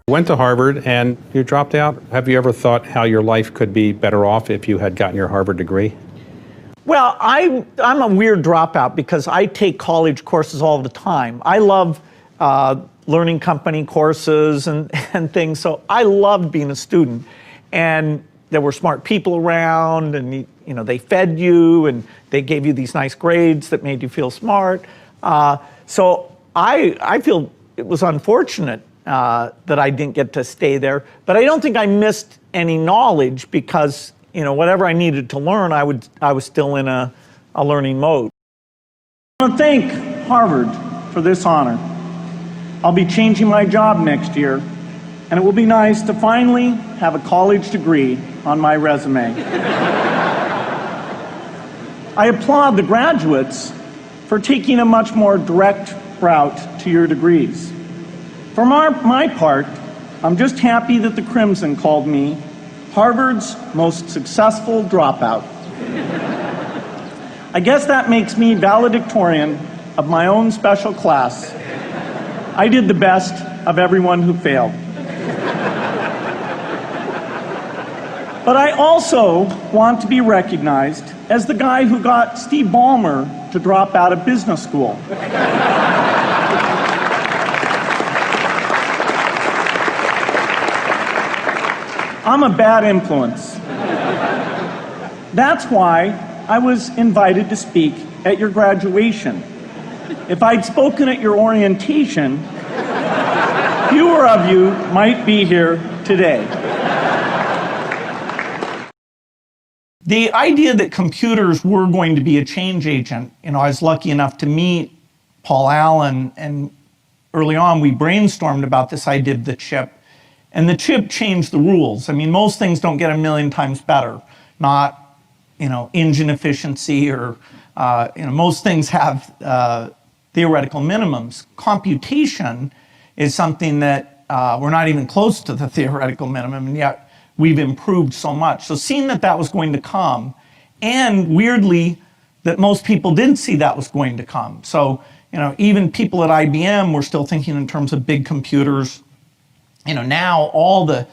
Went to Harvard and you dropped out. Have you ever thought how your life could be better off if you had gotten your Harvard degree? Well, I'm a weird dropout because I take college courses all the time. I love learning company courses and things, so I loved being a student. And there were smart people around, and you know, they fed you and they gave you these nice grades that made you feel smart. So I feel it was unfortunate that I didn't get to stay there, but I don't think I missed any knowledge because, you know, whatever I needed to learn, I was still in a learning mode. I want to thank Harvard for this honor. I'll be changing my job next year, and it will be nice to finally have a college degree on my resume. I applaud the graduates for taking a much more direct route to your degrees. For my part, I'm just happy that the Crimson called me Harvard's most successful dropout. I guess that makes me valedictorian of my own special class. I did the best of everyone who failed. But I also want to be recognized as the guy who got Steve Ballmer to drop out of business school. I'm a bad influence. That's why I was invited to speak at your graduation. If I'd spoken at your orientation, fewer of you might be here today. The idea that computers were going to be a change agent, you know, I was lucky enough to meet Paul Allen, and early on we brainstormed about this idea of the chip. And the chip changed the rules. I mean, most things don't get a million times better. Not, you know, engine efficiency or, you know, most things have theoretical minimums. Computation is something that we're not even close to the theoretical minimum, and yet we've improved so much. So seeing that that was going to come, and weirdly, that most people didn't see that was going to come. So, you know, even people at IBM were still thinking in terms of big computers. You know, now all the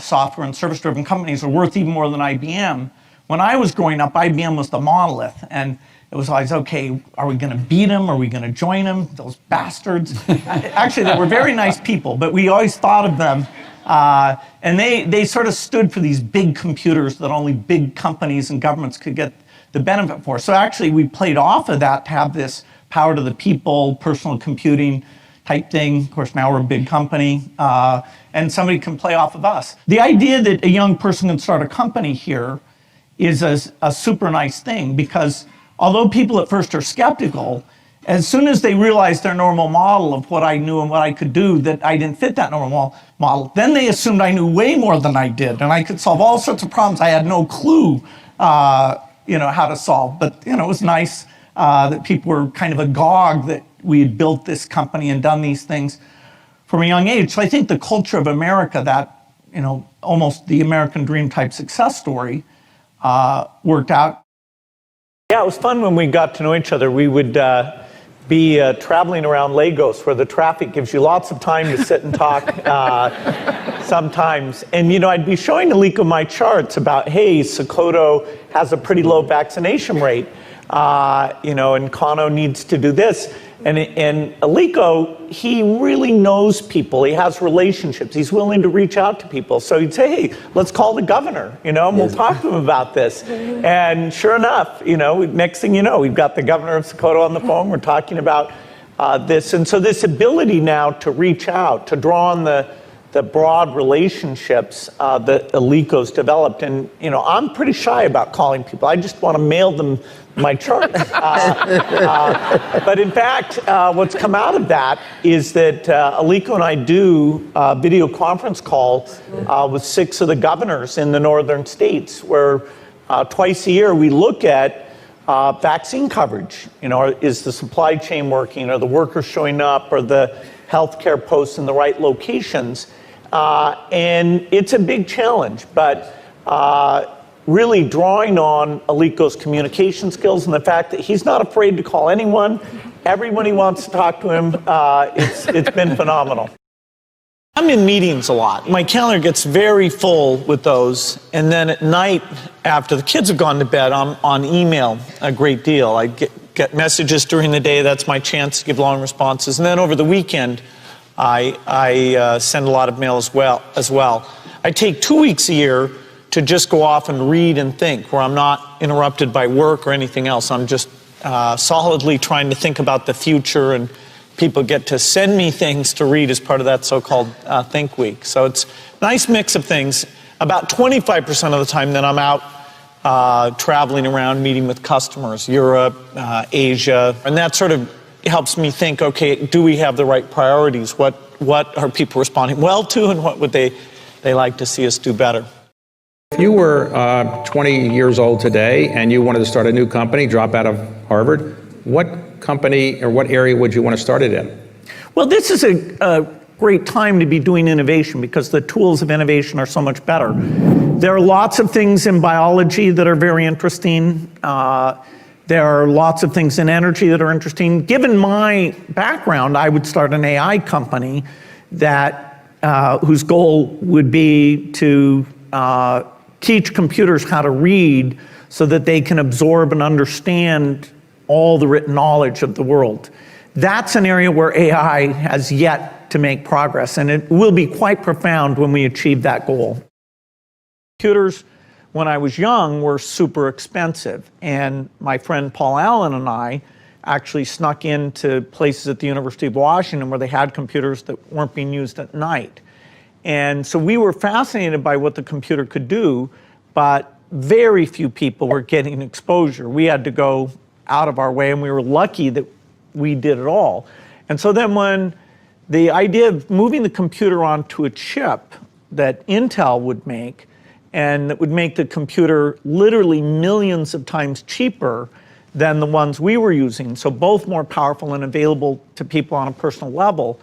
software and service-driven companies are worth even more than IBM. When I was growing up, IBM was the monolith, and it was always, okay, are we going to beat them? Are we going to join them? Those bastards. Actually, they were very nice people, but we always thought of them. And they sort of stood for these big computers that only big companies and governments could get the benefit for. So actually, we played off of that to have this power to the people, personal computing type thing. Of course, now we're a big company, and somebody can play off of us. The idea that a young person can start a company here is a super nice thing, because although people at first are skeptical, as soon as they realize their normal model of what I knew and what I could do, that I didn't fit that normal model, then they assumed I knew way more than I did, and I could solve all sorts of problems I had no clue you know, how to solve. But you know, it was nice that people were kind of agog that we had built this company and done these things from a young age. So I think the culture of America, that, you know, almost the American dream type success story, worked out. Yeah, it was fun when we got to know each other. We would be traveling around Lagos, where the traffic gives you lots of time to sit and talk sometimes. And, you know, I'd be showing Aliko my charts about, hey, Sokoto has a pretty low vaccination rate, you know, and Kano needs to do this. And Aliko, he really knows people. He has relationships. He's willing to reach out to people. So he'd say, hey, let's call the governor, you know, and we'll talk to him about this. And sure enough, you know, next thing you know, we've got the governor of Sokoto on the phone. We're talking about this. And so this ability now to reach out, to draw on the broad relationships that Aliko's developed. And, you know, I'm pretty shy about calling people. I just want to mail them my chart. But in fact, what's come out of that is that Aliko and I do video conference calls with 6 of the governors in the northern states, where twice a year we look at vaccine coverage. You know, is the supply chain working? Are the workers showing up? Are the healthcare posts in the right locations? And it's a big challenge, but really drawing on Aliko's communication skills and the fact that he's not afraid to call anyone, everyone he wants to talk to him, it's been phenomenal. I'm in meetings a lot. My calendar gets very full with those. And then at night, after the kids have gone to bed, I'm on email a great deal. I get messages during the day. That's my chance to give long responses. And then over the weekend, I send a lot of mail as well. I take 2 weeks a year to just go off and read and think, where I'm not interrupted by work or anything else. I'm just solidly trying to think about the future, and people get to send me things to read as part of that so-called Think Week. So it's a nice mix of things. About 25% of the time then I'm out traveling around, meeting with customers, Europe, Asia, and that sort of helps me think, okay, do we have the right priorities? What are people responding well to, and what would they like to see us do better? If you were 20 years old today and you wanted to start a new company, drop out of Harvard, what company or what area would you want to start it in? Well, this is a great time to be doing innovation because the tools of innovation are so much better. There are lots of things in biology that are very interesting. There are lots of things in energy that are interesting. Given my background, I would start an AI company that whose goal would be to teach computers how to read so that they can absorb and understand all the written knowledge of the world. That's an area where AI has yet to make progress, and it will be quite profound when we achieve that goal. Computers, when I was young, were super expensive, and my friend Paul Allen and I actually snuck into places at the University of Washington where they had computers that weren't being used at night. And so we were fascinated by what the computer could do, but very few people were getting exposure. We had to go out of our way, and we were lucky that we did it all. And so then when the idea of moving the computer onto a chip that Intel would make, and that would make the computer literally millions of times cheaper than the ones we were using, so both more powerful and available to people on a personal level,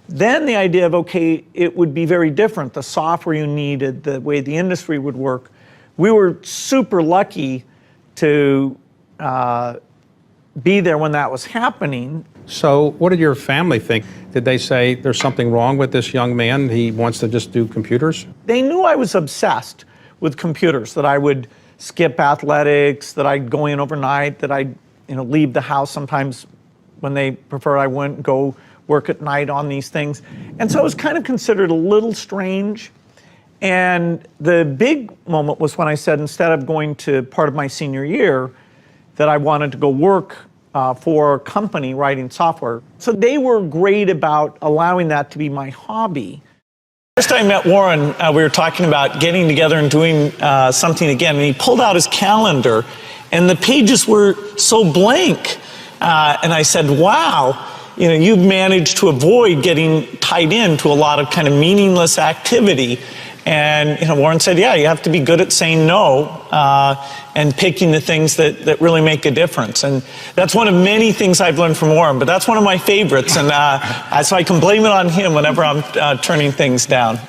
then the idea of, okay, it would be very different, the software you needed, the way the industry would work. We were super lucky to be there when that was happening. So what did your family think? Did they say there's something wrong with this young man? He wants to just do computers? They knew I was obsessed with computers, that I would skip athletics, that I'd go in overnight, that I'd leave the house sometimes when they prefer I wouldn't go work at night on these things. And so it was kind of considered a little strange. And the big moment was when I said, instead of going to part of my senior year, that I wanted to go work for a company writing software. So they were great about allowing that to be my hobby. First I met Warren, we were talking about getting together and doing something again, and he pulled out his calendar, and the pages were so blank. And I said, wow, you've managed to avoid getting tied into a lot of kind of meaningless activity. And Warren said, yeah, you have to be good at saying no and picking the things that really make a difference. And that's one of many things I've learned from Warren, but that's one of my favorites. And so I can blame it on him whenever I'm turning things down. In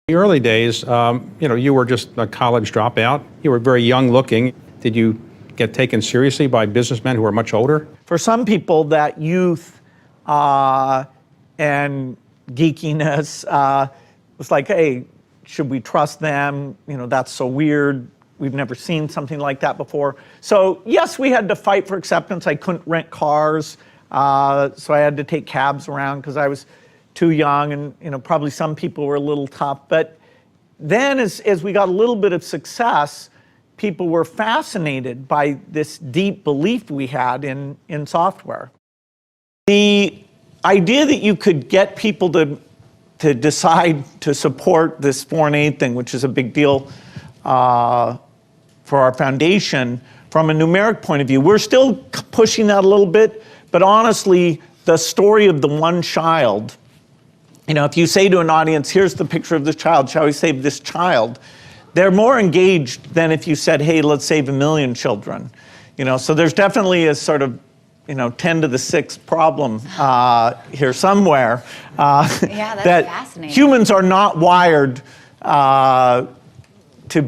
the early days, you were just a college dropout. You were very young looking. Did you get taken seriously by businessmen who were much older? For some people, that youth and geekiness was like, hey, should we trust them? That's so weird. We've never seen something like that before. So yes, we had to fight for acceptance. I couldn't rent cars, so I had to take cabs around because I was too young, and probably some people were a little tough. But then as we got a little bit of success, people were fascinated by this deep belief we had in software. The idea that you could get people to decide to support this foreign aid thing, which is a big deal for our foundation, from a numeric point of view, we're still pushing that a little bit, but honestly, the story of the one child, if you say to an audience, here's the picture of this child, shall we save this child? They're more engaged than if you said, hey, let's save 1 million children. So there's definitely a sort of 10 to the 6th problem here somewhere. Yeah, that's that fascinating. Humans are not wired to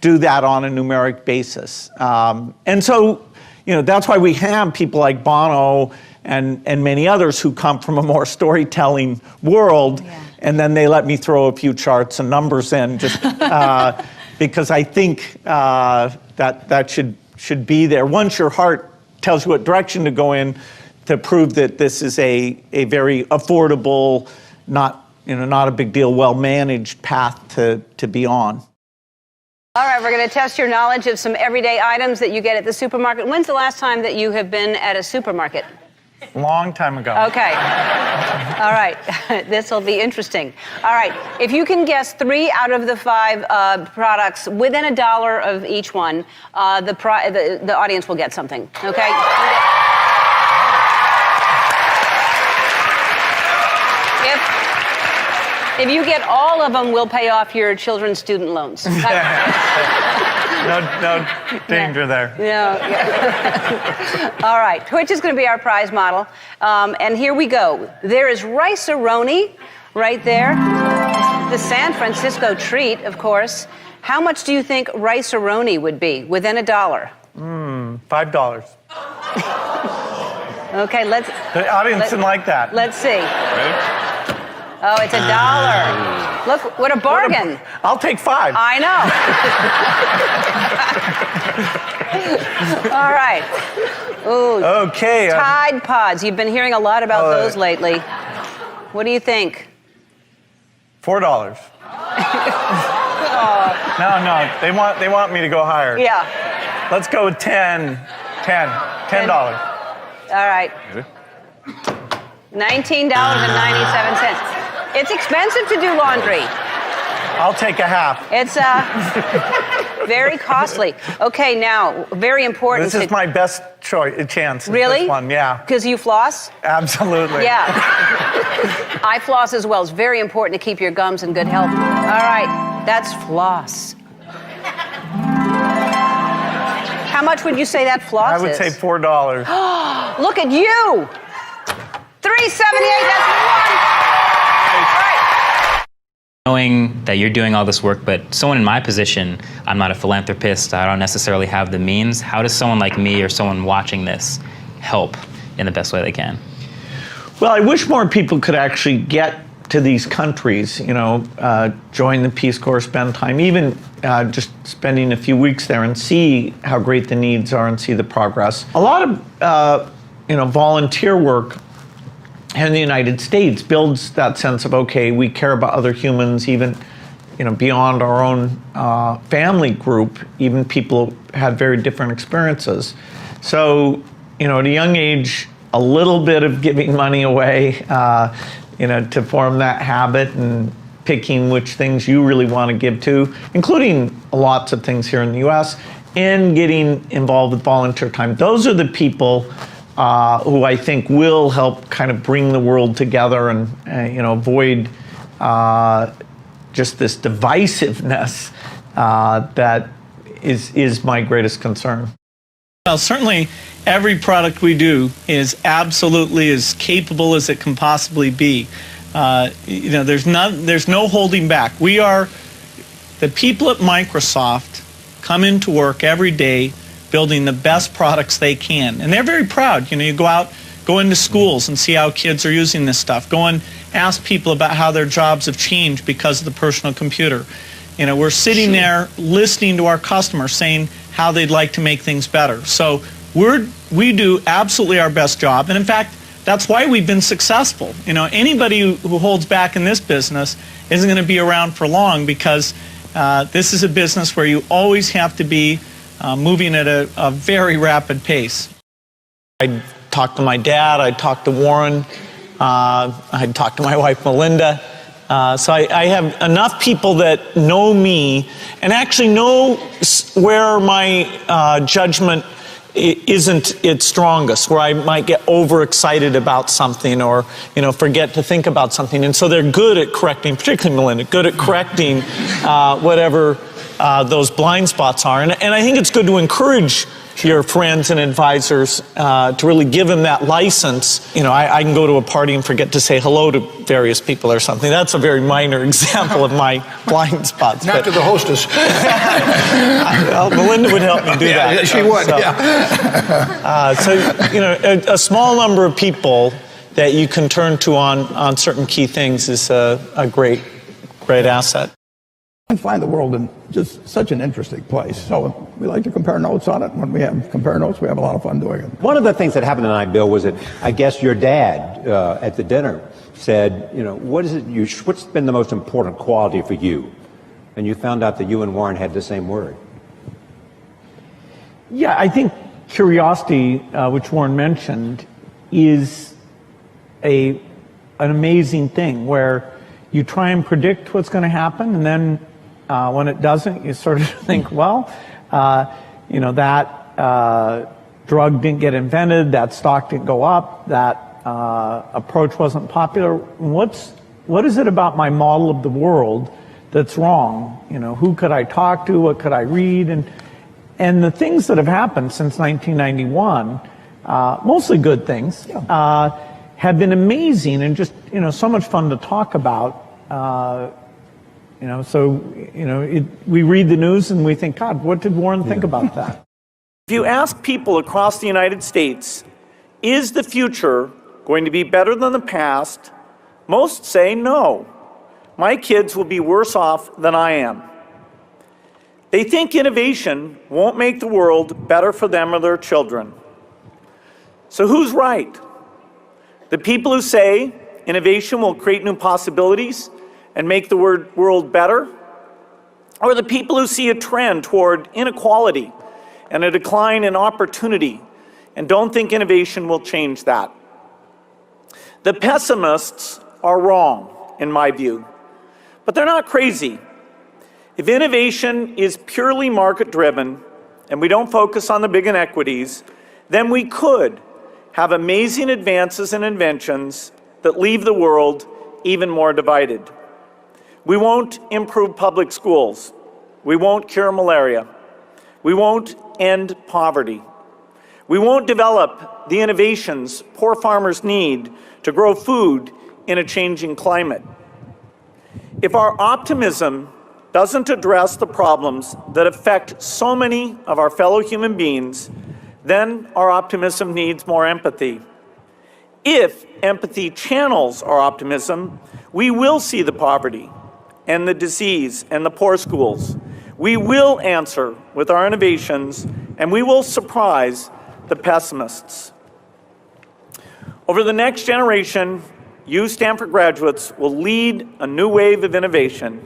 do that on a numeric basis. And so, that's why we have people like Bono and many others who come from a more storytelling world, and then they let me throw a few charts and numbers in, just because I think that should be there. Once your heart tells you what direction to go in, to prove that this is a very affordable, not a big deal, well-managed path to be on. All right, we're going to test your knowledge of some everyday items that you get at the supermarket. When's the last time that you have been at a supermarket? Long time ago. Okay. All right. This will be interesting. All right. If you can guess 3 out of the 5 products within $1 of each one, the audience will get something. Okay? If you get all of them, we'll pay off your children's student loans. No danger there. Yeah. All right, which is going to be our prize model. And here we go. There is rice-a-roni right there. The San Francisco treat, of course. How much do you think rice-a-roni would be within $1? $5. Okay, let's... The audience didn't like that. Let's see. Ready? Oh, it's $1. Look, what a bargain. I'll take 5. I know. All right. Ooh. Okay. Tide Pods. You've been hearing a lot about those lately. What do you think? $4. No. They want me to go higher. Yeah. Let's go with 10. $10. $10. All right. $19.97. It's expensive to do laundry. I'll take a half. It's very costly. Okay, now, very important. This is my best chance. Really? This one, yeah. Because you floss? Absolutely. Yeah. I floss as well. It's very important to keep your gums in good health. All right, that's floss. How much would you say that floss is? I would say $4. Look at you! $3.78, that's one! Knowing that you're doing all this work, but someone in my position, I'm not a philanthropist, I don't necessarily have the means. How does someone like me or someone watching this help in the best way they can? Well, I wish more people could actually get to these countries, join the Peace Corps, spend time, even just spending a few weeks there and see how great the needs are and see the progress. A lot of, volunteer work in the United States builds that sense of, okay, we care about other humans, even beyond our own family group, even people who had very different experiences. So, at a young age, a little bit of giving money away, to form that habit and picking which things you really want to give to, including lots of things here in the US, and getting involved with volunteer time. Those are the people who I think will help kind of bring the world together and avoid just this divisiveness that is my greatest concern. Well, certainly every product we do is absolutely as capable as it can possibly be. There's no holding back. We are, the people at Microsoft come into work every day building the best products they can. And they're very proud. You go into schools and see how kids are using this stuff. Go and ask people about how their jobs have changed because of the personal computer. We're sitting there listening to our customers saying how they'd like to make things better. So we do absolutely our best job. And in fact, that's why we've been successful. Anybody who holds back in this business isn't going to be around for long, because this is a business where you always have to be moving at a very rapid pace. I talked to my dad, I talked to Warren, I talked to my wife Melinda. So I have enough people that know me and actually know where my judgment isn't its strongest, where I might get overexcited about something or forget to think about something. And so they're good at correcting, particularly Melinda, good at correcting whatever those blind spots are. And I think it's good to encourage your friends and advisors, to really give them that license. You know, I can go to a party and forget to say hello to various people or something. That's a very minor example of my blind spots. Not to the hostess. Well, Melinda would help me do that. Yeah, she would, So, yeah. so, you know, a small number of people that you can turn to on certain key things is a great asset. I find the world in just such an interesting place. So we like to compare notes on it. When we compare notes, we have a lot of fun doing it. One of the things that happened tonight, Bill, was that I guess your dad at the dinner said, you know, what's been the most important quality for you? And you found out that you and Warren had the same word. Yeah, I think curiosity, which Warren mentioned, is an amazing thing where you try and predict what's going to happen, and then when it doesn't, you sort of think, well, you know, that drug didn't get invented, that stock didn't go up, that approach wasn't popular. What is it about my model of the world that's wrong? You know, who could I talk to? What could I read? And the things that have happened since 1991, mostly good things, have been amazing and just, you know, so much fun to talk about. You know, so, you know, we read the news and we think, God, what did Warren think about that? If you ask people across the United States, is the future going to be better than the past? Most say no. My kids will be worse off than I am. They think innovation won't make the world better for them or their children. So who's right? The people who say innovation will create new possibilities and make the world better? Or the people who see a trend toward inequality and a decline in opportunity and don't think innovation will change that? The pessimists are wrong, in my view, but they're not crazy. If innovation is purely market-driven and we don't focus on the big inequities, then we could have amazing advances and inventions that leave the world even more divided. We won't improve public schools. We won't cure malaria. We won't end poverty. We won't develop the innovations poor farmers need to grow food in a changing climate. If our optimism doesn't address the problems that affect so many of our fellow human beings, then our optimism needs more empathy. If empathy channels our optimism, we will see the poverty and the disease and the poor schools. We will answer with our innovations, and we will surprise the pessimists. Over the next generation, you Stanford graduates will lead a new wave of innovation.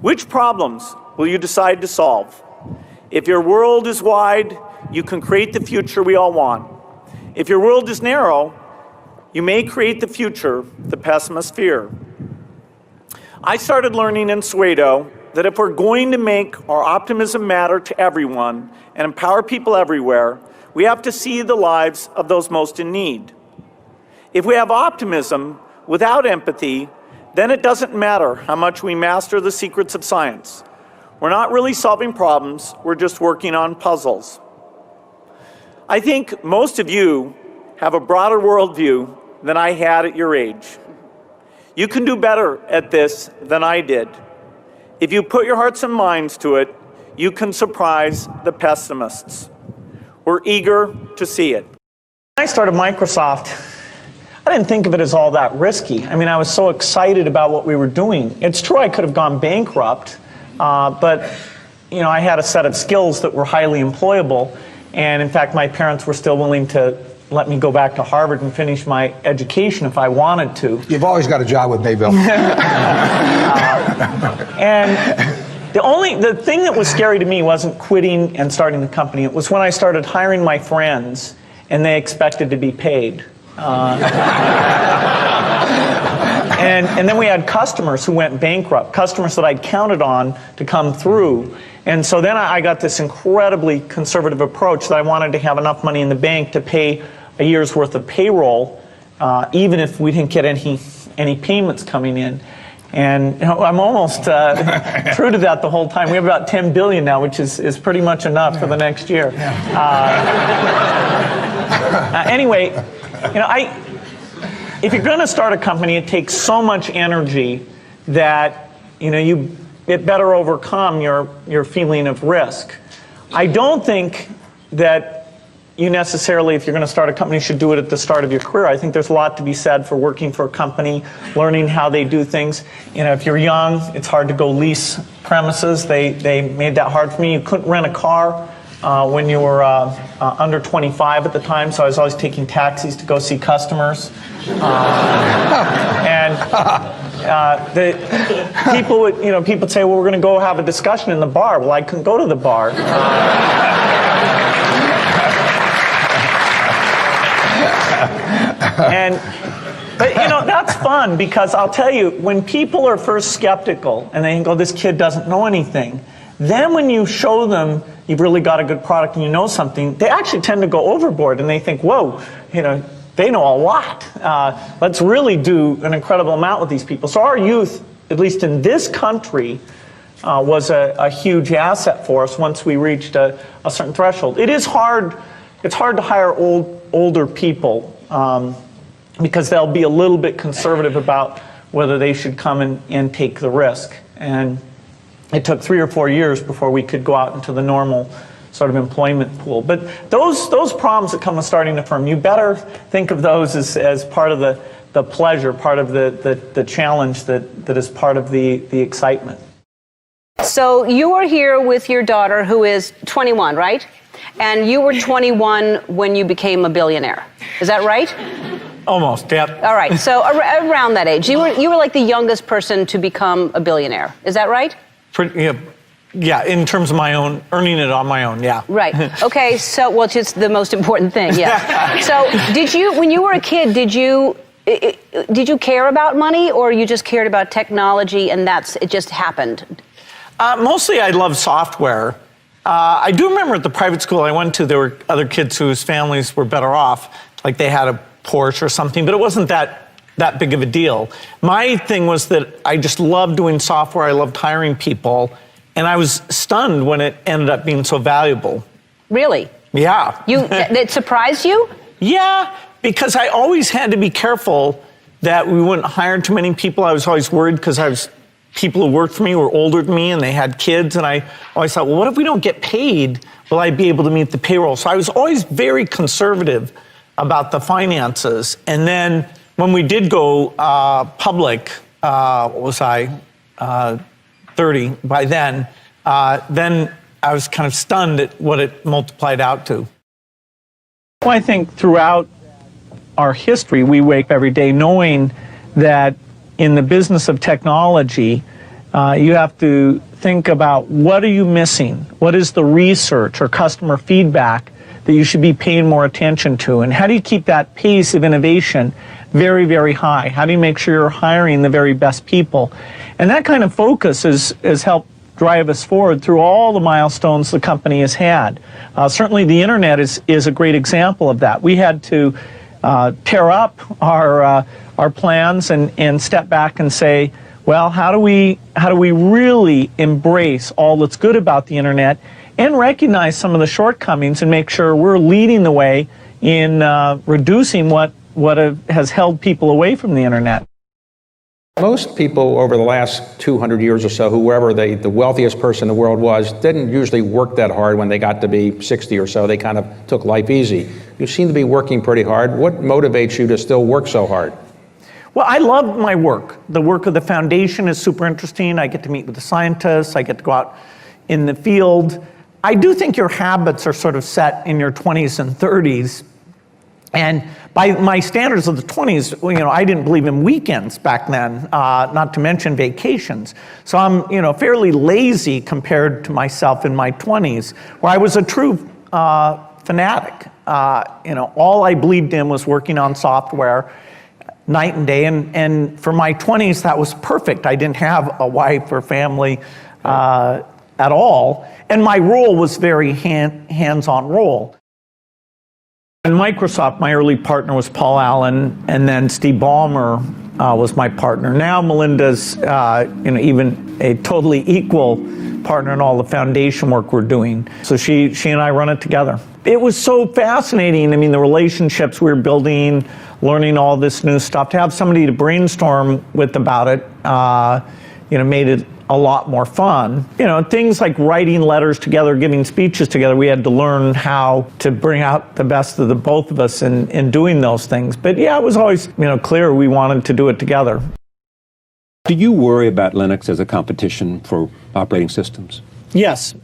Which problems will you decide to solve? If your world is wide, you can create the future we all want. If your world is narrow, you may create the future the pessimists fear. I started learning in Soweto that if we're going to make our optimism matter to everyone and empower people everywhere, we have to see the lives of those most in need. If we have optimism without empathy, then it doesn't matter how much we master the secrets of science. We're not really solving problems, we're just working on puzzles. I think most of you have a broader worldview than I had at your age. You can do better at this than I did. If you put your hearts and minds to it, you can surprise the pessimists. We're eager to see it. When I started Microsoft, I didn't think of it as all that risky. I mean, I was so excited about what we were doing. It's true I could have gone bankrupt, but you know, I had a set of skills that were highly employable, and in fact, my parents were still willing to let me go back to Harvard and finish my education if I wanted to. You've always got a job with me, Bill. And the thing that was scary to me wasn't quitting and starting the company. It was when I started hiring my friends and they expected to be paid. And then we had customers who went bankrupt, customers that I'd counted on to come through. And so then I got this incredibly conservative approach that I wanted to have enough money in the bank to pay a year's worth of payroll, even if we didn't get any payments coming in. And I'm almost true to that the whole time. We have about 10 billion now, which is pretty much enough for the next year. Anyway, if you're going to start a company, it takes so much energy that it better overcome your feeling of risk. I don't think that you necessarily, if you're going to start a company, should do it at the start of your career. I think there's a lot to be said for working for a company, learning how they do things. If you're young, it's hard to go lease premises. They made that hard for me. You couldn't rent a car when you were under 25 at the time, so I was always taking taxis to go see customers. People would say, well, we're going to go have a discussion in the bar. Well, I couldn't go to the bar. But that's fun, because I'll tell you, when people are first skeptical and they think, oh, this kid doesn't know anything, then when you show them you've really got a good product and you know something, they actually tend to go overboard and they think, whoa, they know a lot. Let's really do an incredible amount with these people. So our youth, at least in this country, was a huge asset for us once we reached a certain threshold. It's hard to hire older people because they'll be a little bit conservative about whether they should come and take the risk. And it took 3 or 4 years before we could go out into the normal sort of employment pool. But those problems that come with starting a firm, you better think of those as part of the pleasure, part of the challenge that is part of the excitement. So you are here with your daughter, who is 21, right? And you were 21 when you became a billionaire. Is that right? Almost, yeah. All right, so around that age. You were like the youngest person to become a billionaire. Is that right? Yeah, in terms of my own, earning it on my own, yeah. Right. Okay, so, well, it's just the most important thing, yeah. So when you were a kid, did you care about money, or you just cared about technology and it just happened? Mostly I love software. I do remember at the private school I went to, there were other kids whose families were better off, like they had a Porsche or something, but it wasn't that big of a deal. My thing was that I just loved doing software, I loved hiring people, and I was stunned when it ended up being so valuable. Really? Yeah. It surprised you? Yeah, because I always had to be careful that we wouldn't hire too many people. I was always worried because people who worked for me were older than me and they had kids, and I always thought, well, what if we don't get paid? Will I be able to meet the payroll? So I was always very conservative about the finances. And then when we did go public, what was I, 30 by then I was kind of stunned at what it multiplied out to. Well, I think throughout our history, we wake up every day knowing that in the business of technology, you have to think about what are you missing? What is the research or customer feedback that you should be paying more attention to? And how do you keep that pace of innovation very, very high? How do you make sure you're hiring the very best people? And that kind of focus has helped drive us forward through all the milestones the company has had. Certainly the internet is a great example of that. We had to tear up our plans and step back and say, well, how do we really embrace all that's good about the internet and recognize some of the shortcomings and make sure we're leading the way in reducing what has held people away from the internet. Most people over the last 200 years or so, whoever the wealthiest person in the world was, didn't usually work that hard when they got to be 60 or so. They kind of took life easy. You seem to be working pretty hard. What motivates you to still work so hard? Well, I love my work. The work of the foundation is super interesting. I get to meet with the scientists. I get to go out in the field. I do think your habits are sort of set in your 20s and 30s. And by my standards of the 20s, I didn't believe in weekends back then, not to mention vacations. So I'm, fairly lazy compared to myself in my 20s, where I was a true fanatic. All I believed in was working on software night and day. And for my 20s, that was perfect. I didn't have a wife or family at all. And my role was very hands-on role. In Microsoft, my early partner was Paul Allen, and then Steve Ballmer was my partner. Now Melinda's even a totally equal partner in all the foundation work we're doing. So she and I run it together. It was so fascinating. I mean, the relationships we were building, learning all this new stuff. To have somebody to brainstorm with about it, made it a lot more fun. Things like writing letters together, giving speeches together, we had to learn how to bring out the best of the both of us in doing those things. But yeah, it was always, clear we wanted to do it together. Do you worry about Linux as a competition for operating systems? Yes.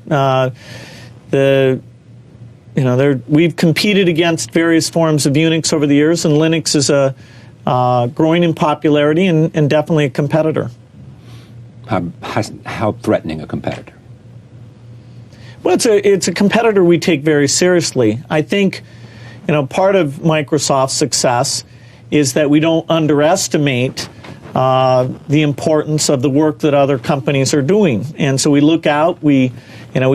We've competed against various forms of Unix over the years, and Linux is growing in popularity and definitely a competitor. How threatening a competitor? Well, it's a competitor we take very seriously. I think, part of Microsoft's success is that we don't underestimate the importance of the work that other companies are doing. And so we look out, we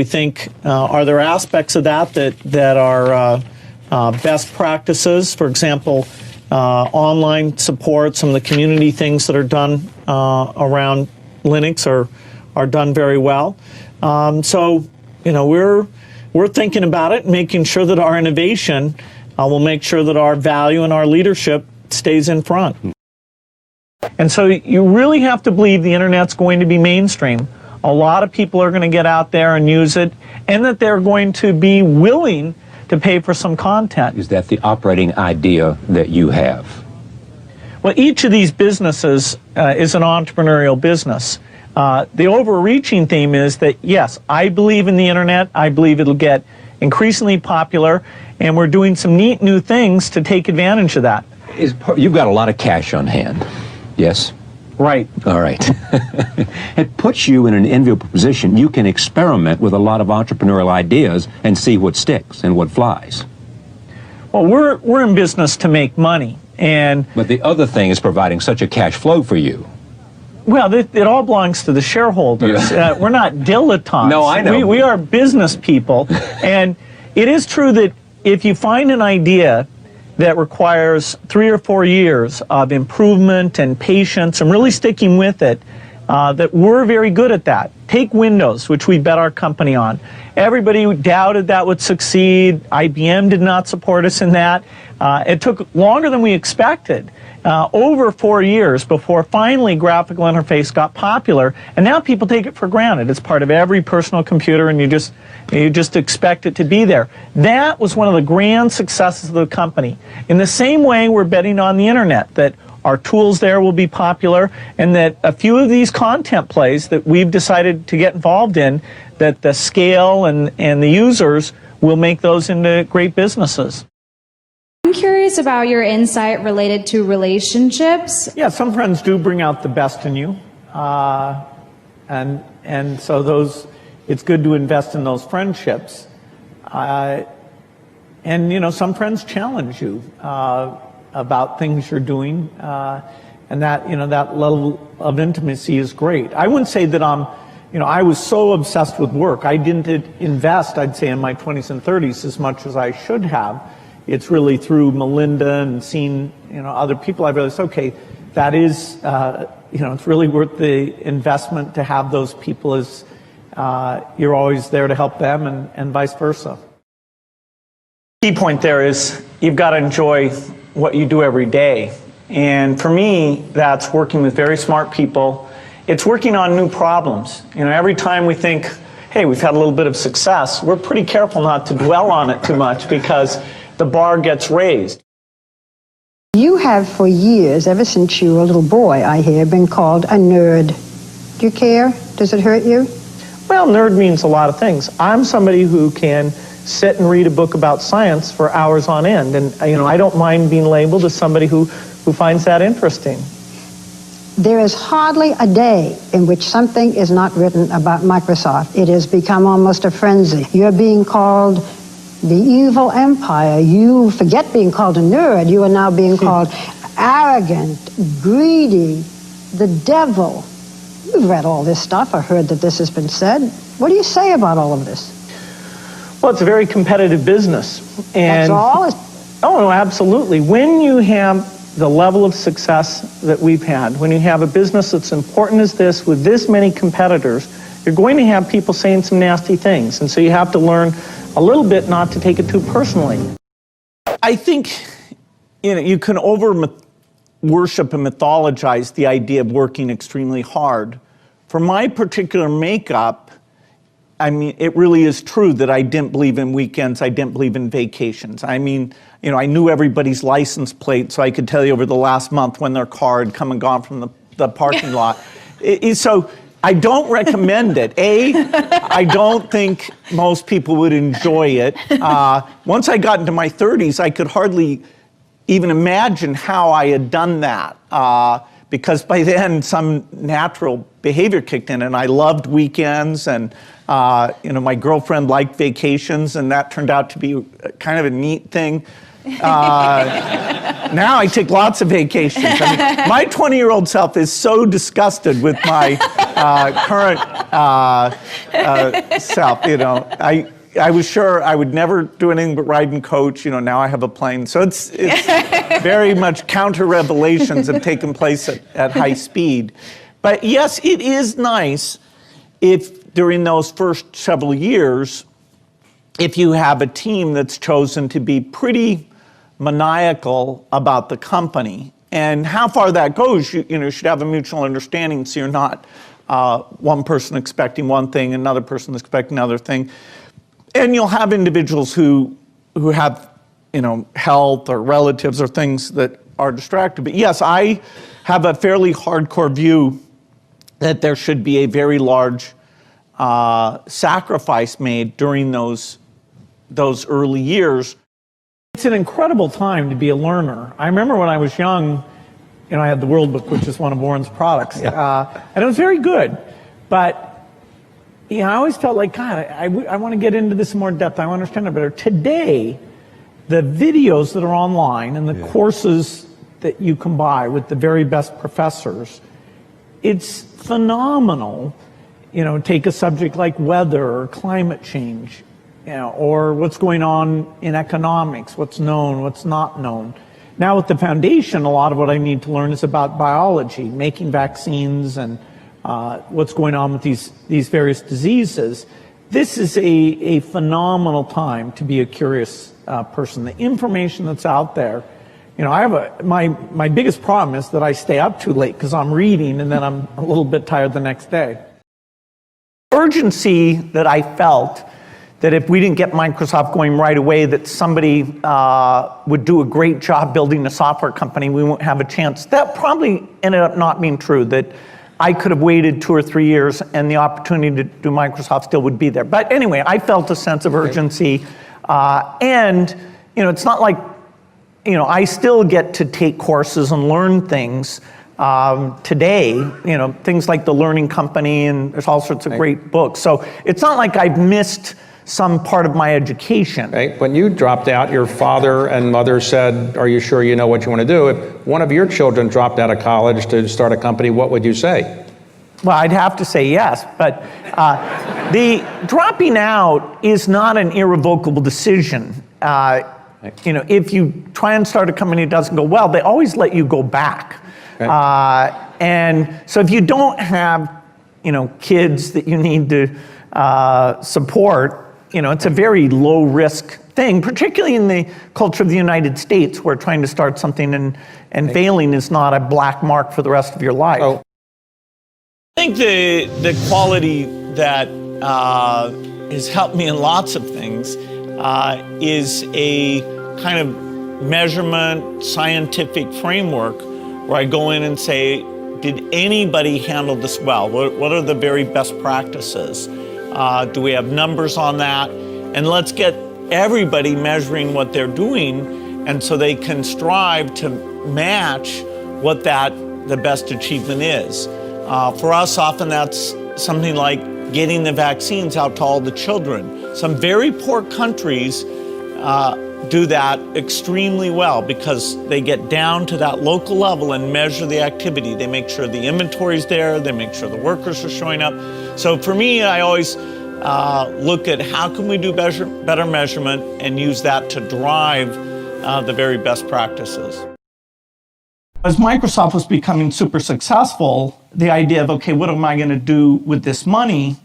think, are there aspects of that are best practices? For example, online support, some of the community things that are done around Linux are done very well. So we're thinking about it, making sure that our innovation will make sure that our value and our leadership stays in front. And so you really have to believe the internet's going to be mainstream. A lot of people are going to get out there and use it, and that they're going to be willing to pay for some content. Is that the operating idea that you have? Well, each of these businesses is an entrepreneurial business. The overreaching theme is that, yes, I believe in the internet. I believe it'll get increasingly popular, and we're doing some neat new things to take advantage of that. You've got a lot of cash on hand, yes? Right. All right. It puts you in an enviable position. You can experiment with a lot of entrepreneurial ideas and see what sticks and what flies. Well, we're in business to make money. But the other thing is providing such a cash flow for you. Well, it all belongs to the shareholders. Yeah. We're not dilettantes. No, I know. We are business people. And it is true that if you find an idea that requires 3 or 4 years of improvement and patience and really sticking with it, that we're very good at that. Take Windows, which we bet our company on. Everybody doubted that would succeed. IBM did not support us in that. It took longer than we expected, over 4 years before finally graphical interface got popular, and now people take it for granted. It's part of every personal computer, and you just expect it to be there. That was one of the grand successes of the company. In the same way, we're betting on the internet, that our tools there will be popular, and that a few of these content plays that we've decided to get involved in, that the scale and the users will make those into great businesses. I'm curious about your insight related to relationships. Yeah, some friends do bring out the best in you, and so it's good to invest in those friendships. And some friends challenge you about things you're doing, and that level of intimacy is great. I wouldn't say that I was so obsessed with work. I didn't invest, I'd say, in my 20s and 30s as much as I should have. It's really through Melinda and seeing, other people, I realized, okay, that is, it's really worth the investment to have those people as you're always there to help them and vice versa. Key point there is you've got to enjoy what you do every day. And for me, that's working with very smart people. It's working on new problems. Every time we think, hey, we've had a little bit of success, we're pretty careful not to dwell on it too much because the bar gets raised. You have for years, ever since you were a little boy, I hear, been called a nerd. Do you care? Does it hurt you? Well, nerd means a lot of things. I'm somebody who can sit and read a book about science for hours on end, and I don't mind being labeled as somebody who finds that interesting. There is hardly a day in which something is not written about Microsoft. It has become almost a frenzy. You're being called the evil empire. You forget being called a nerd. You are now being called arrogant, greedy, the devil. You've read all this stuff or heard that this has been said. What do you say about all of this? Well, it's a very competitive business. And that's all? Oh, absolutely. When you have the level of success that we've had, when you have a business that's important as this with this many competitors, you're going to have people saying some nasty things. And so you have to learn a little bit not to take it too personally. I think you can worship and mythologize the idea of working extremely hard. For my particular makeup, I mean, it really is true that I didn't believe in weekends, I didn't believe in vacations. I mean, I knew everybody's license plate, so I could tell you over the last month when their car had come and gone from the parking lot. So I don't recommend it. I don't think most people would enjoy it. Once I got into my 30s, I could hardly even imagine how I had done that. Because by then some natural behavior kicked in, and I loved weekends, and my girlfriend liked vacations, and that turned out to be kind of a neat thing. Now I take lots of vacations. I mean, my 20-year-old self is so disgusted with my current self. I was sure I would never do anything but ride and coach. Now I have a plane. So it's very much counter-revelations have taken place at high speed. But yes, it is nice if during those first several years, if you have a team that's chosen to be pretty maniacal about the company. And how far that goes, you should have a mutual understanding, so you're not one person expecting one thing, another person expecting another thing. And you'll have individuals who have, health or relatives or things that are distracted. But yes, I have a fairly hardcore view that there should be a very large sacrifice made during those early years. It's an incredible time to be a learner. I remember when I was young, I had the World Book, which is one of Warren's products, and it was very good. But I always felt like, God, I want to get into this in more depth. I want to understand it better. Today, the videos that are online and the courses that you can buy with the very best professors, it's phenomenal. Take a subject like weather or climate change, or what's going on in economics, what's known, what's not known. Now with the foundation, a lot of what I need to learn is about biology, making vaccines, and what's going on with these various diseases. This is a phenomenal time to be a curious person. The information that's out there, I have my biggest problem is that I stay up too late because I'm reading and then I'm a little bit tired the next day. Urgency that I felt that if we didn't get Microsoft going right away, that somebody would do a great job building a software company, we won't have a chance. That probably ended up not being true, that I could have waited 2 or 3 years and the opportunity to do Microsoft still would be there. But anyway, I felt a sense of urgency. And, it's not like, I still get to take courses and learn things today, things like The Learning Company, and there's all sorts of great books. So it's not like I've missed some part of my education. Right. When you dropped out, your father and mother said, are you sure you know what you want to do? If one of your children dropped out of college to start a company, what would you say? Well, I'd have to say yes, but the dropping out is not an irrevocable decision. If you try and start a company that doesn't go well, they always let you go back. And so if you don't have, kids that you need to support, it's a very low risk thing, particularly in the culture of the United States, where trying to start something and failing is not a black mark for the rest of your life. I think the quality that has helped me in lots of things is a kind of measurement scientific framework where I go in and say, did anybody handle this well? What are the very best practices? Do we have numbers on that? And let's get everybody measuring what they're doing, and so they can strive to match what the best achievement is. For us, often that's something like getting the vaccines out to all the children. Some very poor countries do that extremely well because they get down to that local level and measure the activity. They make sure the inventory's there, they make sure the workers are showing up. So for me, I always look at how can we do better measurement and use that to drive the very best practices. As Microsoft was becoming super successful, the idea of, okay, what am I going to do with this money?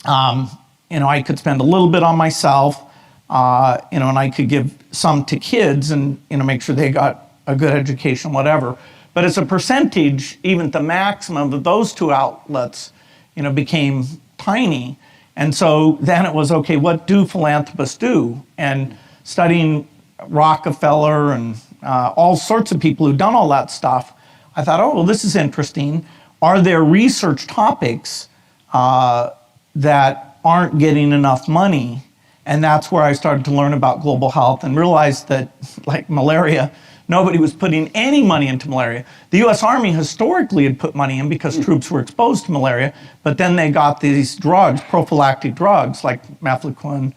I could spend a little bit on myself, and I could give some to kids and, make sure they got a good education, whatever. But as a percentage, even the maximum of those two outlets, became tiny. And so then it was, okay, what do philanthropists do? And studying Rockefeller and all sorts of people who've done all that stuff, I thought, oh, well, this is interesting. Are there research topics that aren't getting enough money? And that's where I started to learn about global health and realized that, like malaria, nobody was putting any money into malaria. The US Army historically had put money in because troops were exposed to malaria, but then they got these drugs, prophylactic drugs like mefloquine,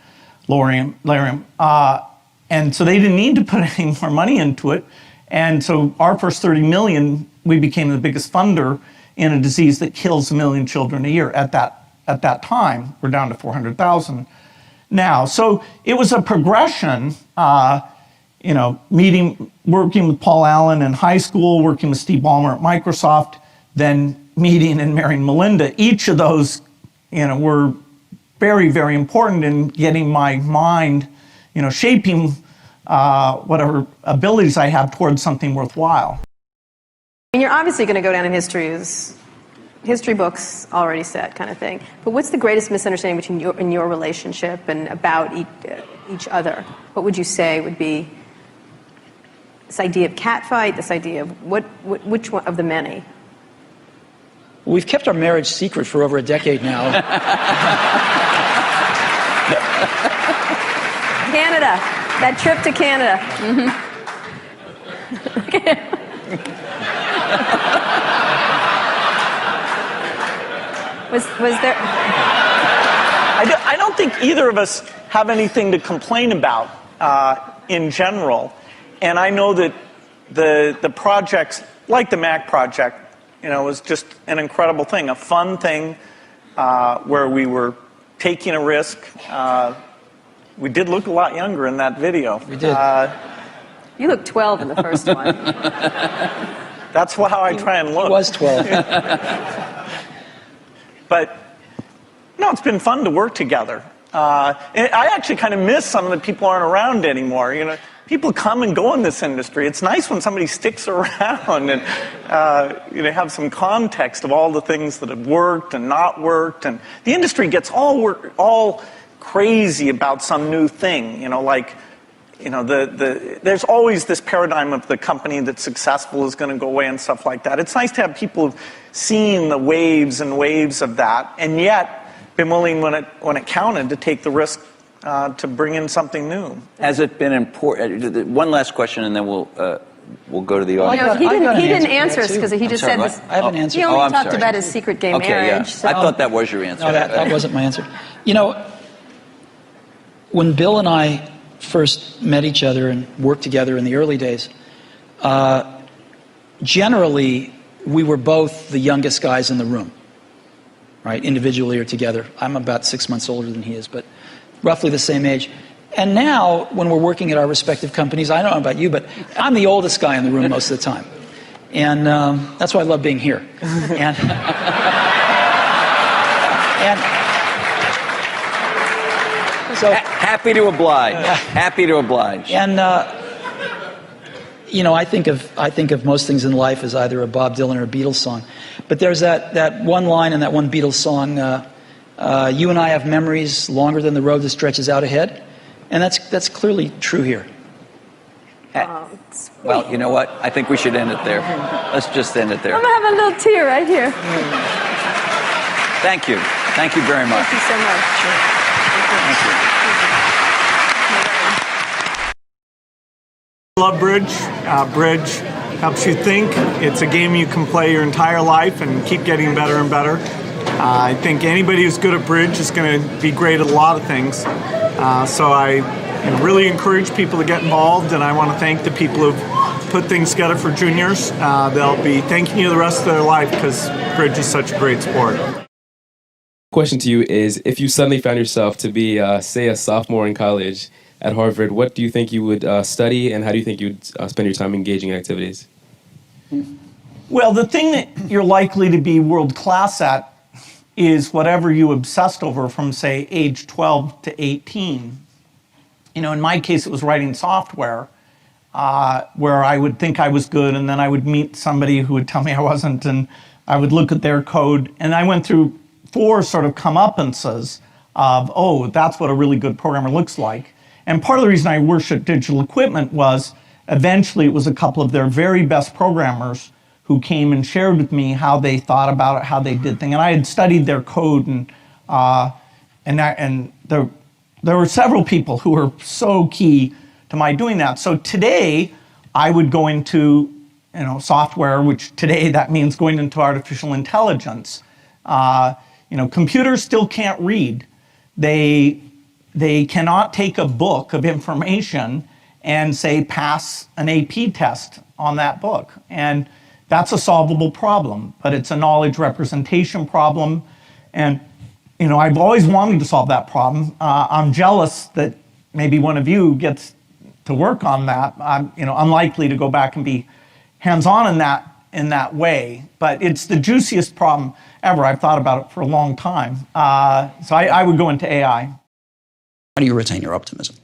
lariam, and so they didn't need to put any more money into it. And so our first 30 million, we became the biggest funder in a disease that kills 1 million children a year at that time. We're down to 400,000 now. So it was a progression, working with Paul Allen in high school, working with Steve Ballmer at Microsoft, then meeting and marrying Melinda. Each of those, were very, very important in getting my mind, shaping whatever abilities I have towards something worthwhile. And you're obviously going to go down in history as history books already set kind of thing. But what's the greatest misunderstanding between you and your relationship and about each other? What would you say would be this idea of catfight, this idea of which one of the many? We've kept our marriage secret for over a decade now. Canada, that trip to Canada. Was there? I don't think either of us have anything to complain about in general. And I know that the projects, like the Mac project, was just an incredible thing, a fun thing where we were taking a risk. We did look a lot younger in that video. We did. You look 12 in the first one. That's how I try and look. He was 12. But, it's been fun to work together. And I actually kind of miss some of the people aren't around anymore. People come and go in this industry. It's nice when somebody sticks around and have some context of all the things that have worked and not worked. And the industry gets all crazy about some new thing. There's always this paradigm of the company that's successful is going to go away and stuff like that. It's nice to have people who've seen the waves and waves of that, and yet been willing, when it counted, to take the risk to bring in something new. Has it been important? One last question, and then we'll go to the audience. He didn't answer us because he just said this. I have an answer. He only talked about his secret gay marriage. Yeah. So. I thought that was your answer. No, that wasn't my answer. When Bill and I first met each other and worked together in the early days, generally we were both the youngest guys in the room, right? Individually or together. I'm about 6 months older than he is, but roughly the same age. And now, when we're working at our respective companies, I don't know about you, but I'm the oldest guy in the room most of the time. And that's why I love being here. And so happy to oblige. Happy to oblige. And I think of most things in life as either a Bob Dylan or a Beatles song. But there's that one line in that one Beatles song, you and I have memories longer than the road that stretches out ahead. And that's clearly true here. Well, you know what? I think we should end it there. Let's just end it there. I'm going to have a little tear right here. Thank you. Thank you very much. Thank you so much. Sure. Thank you. Love Bridge. Bridge helps you think. It's a game you can play your entire life and keep getting better and better. I think anybody who's good at bridge is going to be great at a lot of things. So I really encourage people to get involved, and I want to thank the people who've put things together for juniors. They'll be thanking you the rest of their life because bridge is such a great sport. Question to you is, if you suddenly found yourself to be, say, a sophomore in college at Harvard, what do you think you would study, and how do you think you would spend your time engaging in activities? Well, the thing that you're likely to be world class at is whatever you obsessed over from, say, age 12 to 18. You know, in my case, it was writing software, where I would think I was good, and then I would meet somebody who would tell me I wasn't, and I would look at their code, and I went through 4 sort of comeuppances of, oh, that's what a really good programmer looks like. And part of the reason I worshiped Digital Equipment was eventually it was a couple of their very best programmers who came and shared with me how they thought about it, how they did things. And I had studied their code, and there were several people who were so key to my doing that. So today, I would go into software, which today that means going into artificial intelligence. Computers still can't read. They cannot take a book of information and say pass an AP test on that book. And that's a solvable problem, but it's a knowledge representation problem. And, I've always wanted to solve that problem. I'm jealous that maybe one of you gets to work on that. I'm, unlikely to go back and be hands-on in that way, but it's the juiciest problem ever. I've thought about it for a long time. So I would go into AI. How do you retain your optimism?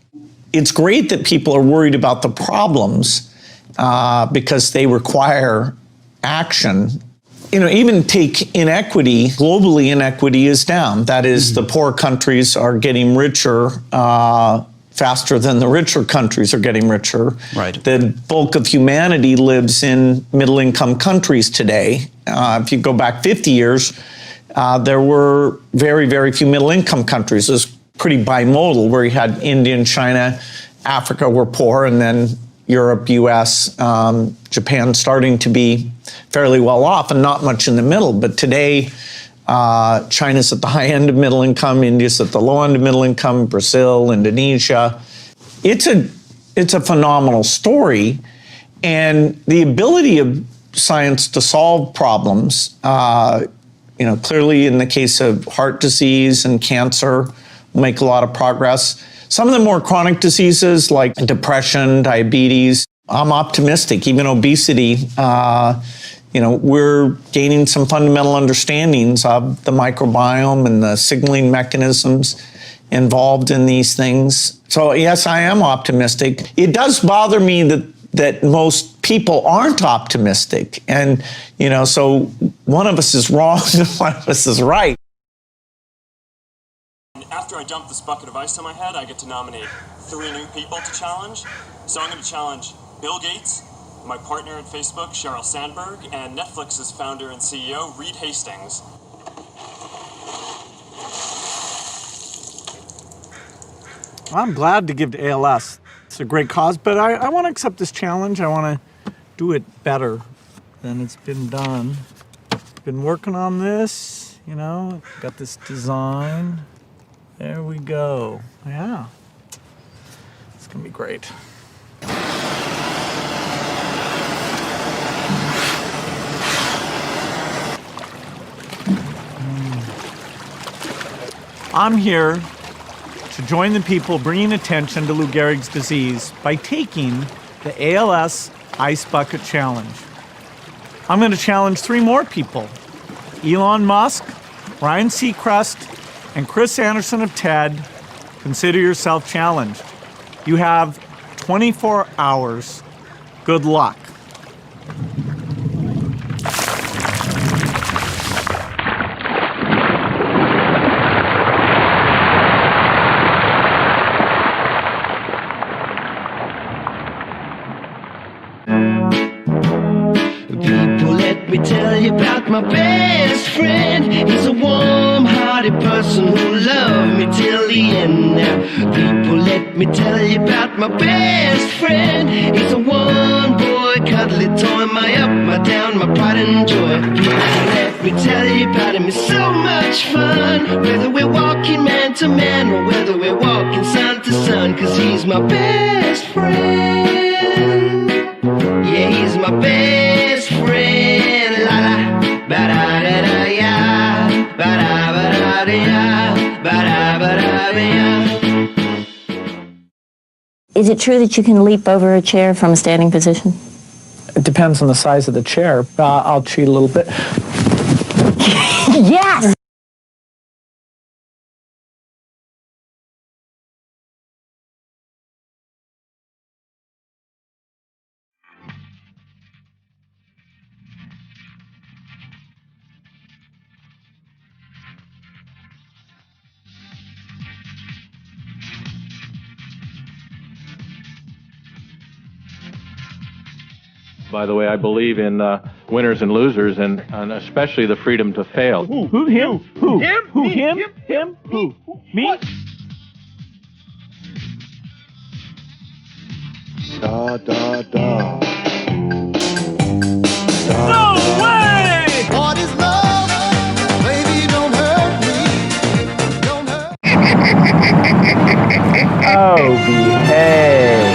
It's great that people are worried about the problems because they require action. Even take inequity. Globally, inequity is down. That is, the poor countries are getting richer faster than the richer countries are getting richer. Right. The bulk of humanity lives in middle-income countries today. If you go back 50 years, there were very, very few middle-income countries. It was pretty bimodal, where you had India and China, Africa were poor, and then Europe, US, Japan starting to be fairly well off, and not much in the middle. But today, China's at the high end of middle income, India's at the low end of middle income, Brazil, Indonesia. It's a phenomenal story, and the ability of science to solve problems, clearly in the case of heart disease and cancer, we'll make a lot of progress. Some of the more chronic diseases like depression, diabetes, I'm optimistic. Even obesity, we're gaining some fundamental understandings of the microbiome and the signaling mechanisms involved in these things. So yes, I am optimistic. It does bother me that most people aren't optimistic. And, so one of us is wrong and one of us is right. After I dump this bucket of ice on my head, I get to nominate 3 new people to challenge. So I'm going to challenge Bill Gates, my partner at Facebook, Sheryl Sandberg, and Netflix's founder and CEO, Reed Hastings. I'm glad to give to ALS. It's a great cause, but I want to accept this challenge. I want to do it better than it's been done. Been working on this, got this design. There we go. Yeah. It's going to be great. I'm here to join the people bringing attention to Lou Gehrig's disease by taking the ALS Ice Bucket Challenge. I'm going to challenge 3 more people: Elon Musk, Ryan Seacrest, and Chris Anderson of TED. Consider yourself challenged. You have 24 hours. Good luck. Let me tell you about my best friend. He's a warm-hearted person who loved me till the end. Now, people, let me tell you about my best friend. He's a one-boy, cuddly toy, my up, my down, my pride and joy. People, let me tell you about him. It's so much fun, whether we're walking man to man or whether we're walking sun to sun, 'cause he's my best friend. Yeah, he's my best friend. La la, ba da da da ya, ba da ba da da ya, ba da ba da da ya. Is it true that you can leap over a chair from a standing position? It depends on the size of the chair. I'll cheat a little bit. Yes! By the way, I believe in winners and losers, and especially the freedom to fail. Who? Him? Who? Him? Who? Him? Him? Who? Me? Da, da, da. No way! What is love? Baby, don't hurt me. Don't hurt Oh, behave.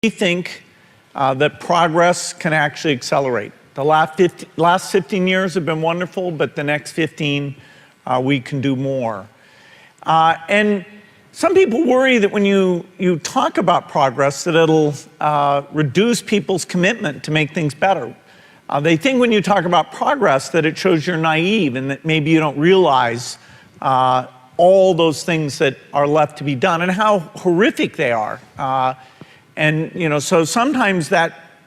We think that progress can actually accelerate. The last 15 years have been wonderful, but the next 15, we can do more. And some people worry that when you talk about progress, that it'll reduce people's commitment to make things better. They think when you talk about progress that it shows you're naive and that maybe you don't realize all those things that are left to be done and how horrific they are. And so sometimes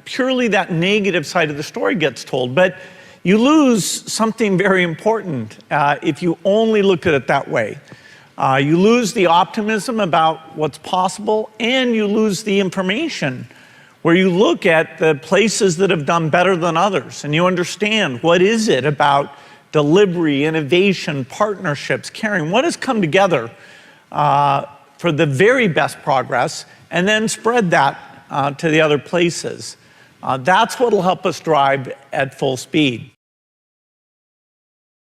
purely that negative side of the story gets told, but you lose something very important if you only look at it that way. You lose the optimism about what's possible, and you lose the information where you look at the places that have done better than others, and you understand what is it about delivery, innovation, partnerships, caring, what has come together for the very best progress, and then spread that to the other places. That's what will help us drive at full speed.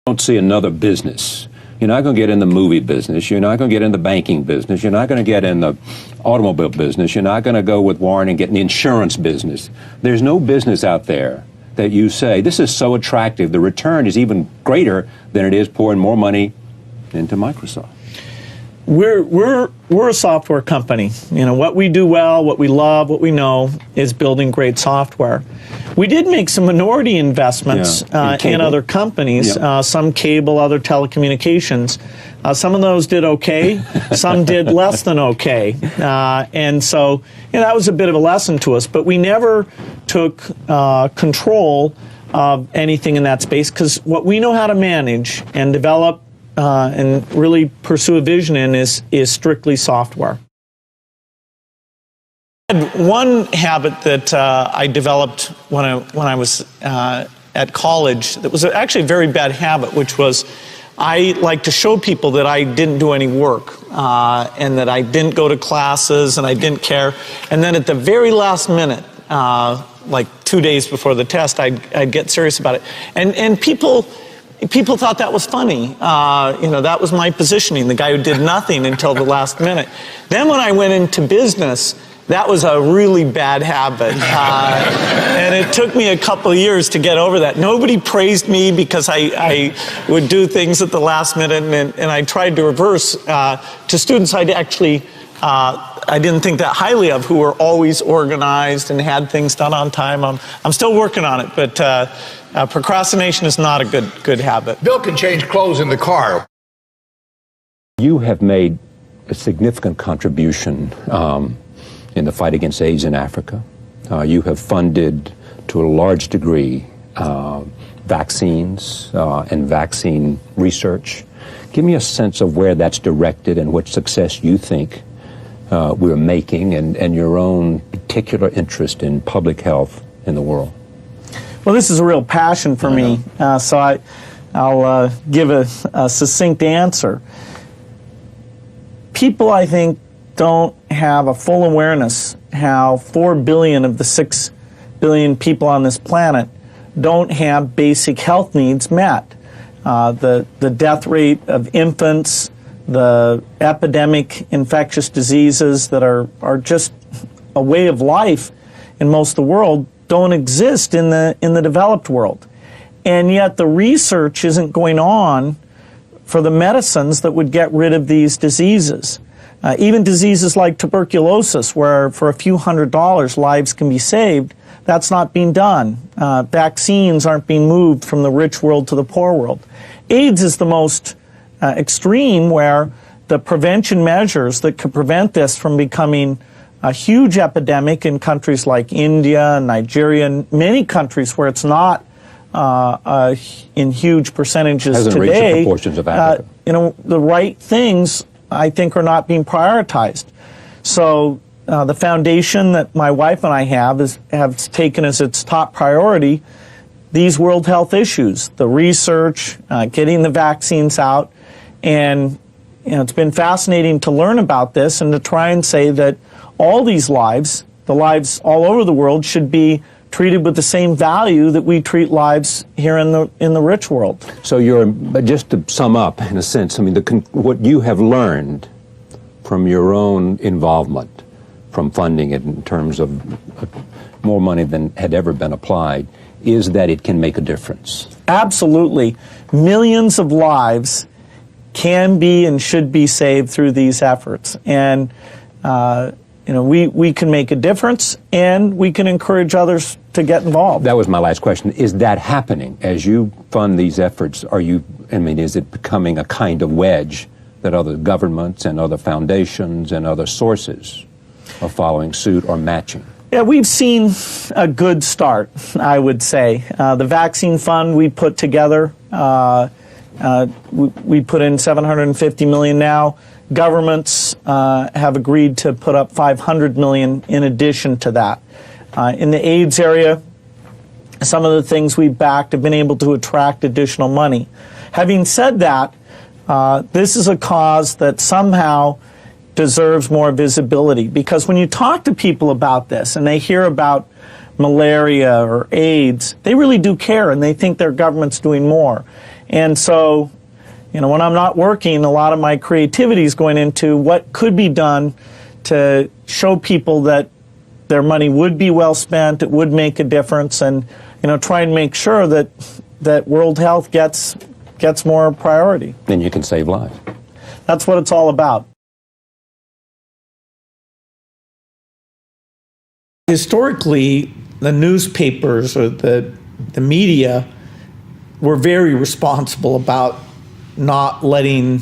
Don't see another business. You're not going to get in the movie business. You're not going to get in the banking business. You're not going to get in the automobile business. You're not going to go with Warren and get in the insurance business. There's no business out there that you say, this is so attractive, the return is even greater than it is pouring more money into Microsoft. We're a software company. What we do well, what we love, what we know is building great software. We did make some minority investments in other companies, some cable, other telecommunications. Some of those did okay, some did less than okay. And so that was a bit of a lesson to us, but we never took control of anything in that space, because what we know how to manage and develop and really pursue a vision in is strictly software. One habit that I developed when I was at college that was actually a very bad habit, which was I like to show people that I didn't do any work and that I didn't go to classes and I didn't care. And then at the very last minute, like 2 days before the test, I'd get serious about it. And people thought that was funny. That was my positioning, the guy who did nothing until the last minute. Then when I went into business, that was a really bad habit. And it took me a couple of years to get over that. Nobody praised me because I would do things at the last minute, and I tried to reverse to students I didn't think that highly of, who were always organized and had things done on time. I'm still working on it, but procrastination is not a good habit. Bill can change clothes in the car. You have made a significant contribution in the fight against AIDS in Africa. You have funded, to a large degree, vaccines and vaccine research. Give me a sense of where that's directed and what success you think we're making, and your own particular interest in public health in the world. Well, this is a real passion for me, so I'll give a succinct answer. People, I think, don't have a full awareness how 4 billion of the 6 billion people on this planet don't have basic health needs met. The death rate of infants, the epidemic infectious diseases that are just a way of life in most of the world, don't exist in the developed world. And yet the research isn't going on for the medicines that would get rid of these diseases. Even diseases like tuberculosis, where for a few $100s lives can be saved, that's not being done. Vaccines aren't being moved from the rich world to the poor world. AIDS is the most extreme, where the prevention measures that could prevent this from becoming a huge epidemic in countries like India, Nigeria, and many countries where it's not in huge percentages Hasn't reached the today. proportions of Africa. The right things, I think, are not being prioritized. So the foundation that my wife and I have taken as its top priority these world health issues, the research, getting the vaccines out, and it's been fascinating to learn about this and to try and say that all these lives, the lives all over the world, should be treated with the same value that we treat lives here in the rich world. So just to sum up, in a sense, I mean, what you have learned from your own involvement, from funding it in terms of more money than had ever been applied, is that it can make a difference. Absolutely. Millions of lives can be and should be saved through these efforts. And we can make a difference, and we can encourage others to get involved. That was my last question. Is that happening as you fund these efforts? Is it becoming a kind of wedge that other governments and other foundations and other sources are following suit or matching? Yeah, we've seen a good start, I would say. The vaccine fund we put together, we put in $750 million now. Governments have agreed to put up $500 million in addition to that. In the AIDS area, some of the things we've backed have been able to attract additional money. Having said that, this is a cause that somehow deserves more visibility, because when you talk to people about this and they hear about malaria or AIDS, they really do care, and they think their government's doing more. And so, when I'm not working, a lot of my creativity is going into what could be done to show people that their money would be well spent, it would make a difference, and try and make sure that world health gets more priority. Then you can save lives. That's what it's all about. Historically, the newspapers or the media were very responsible about not letting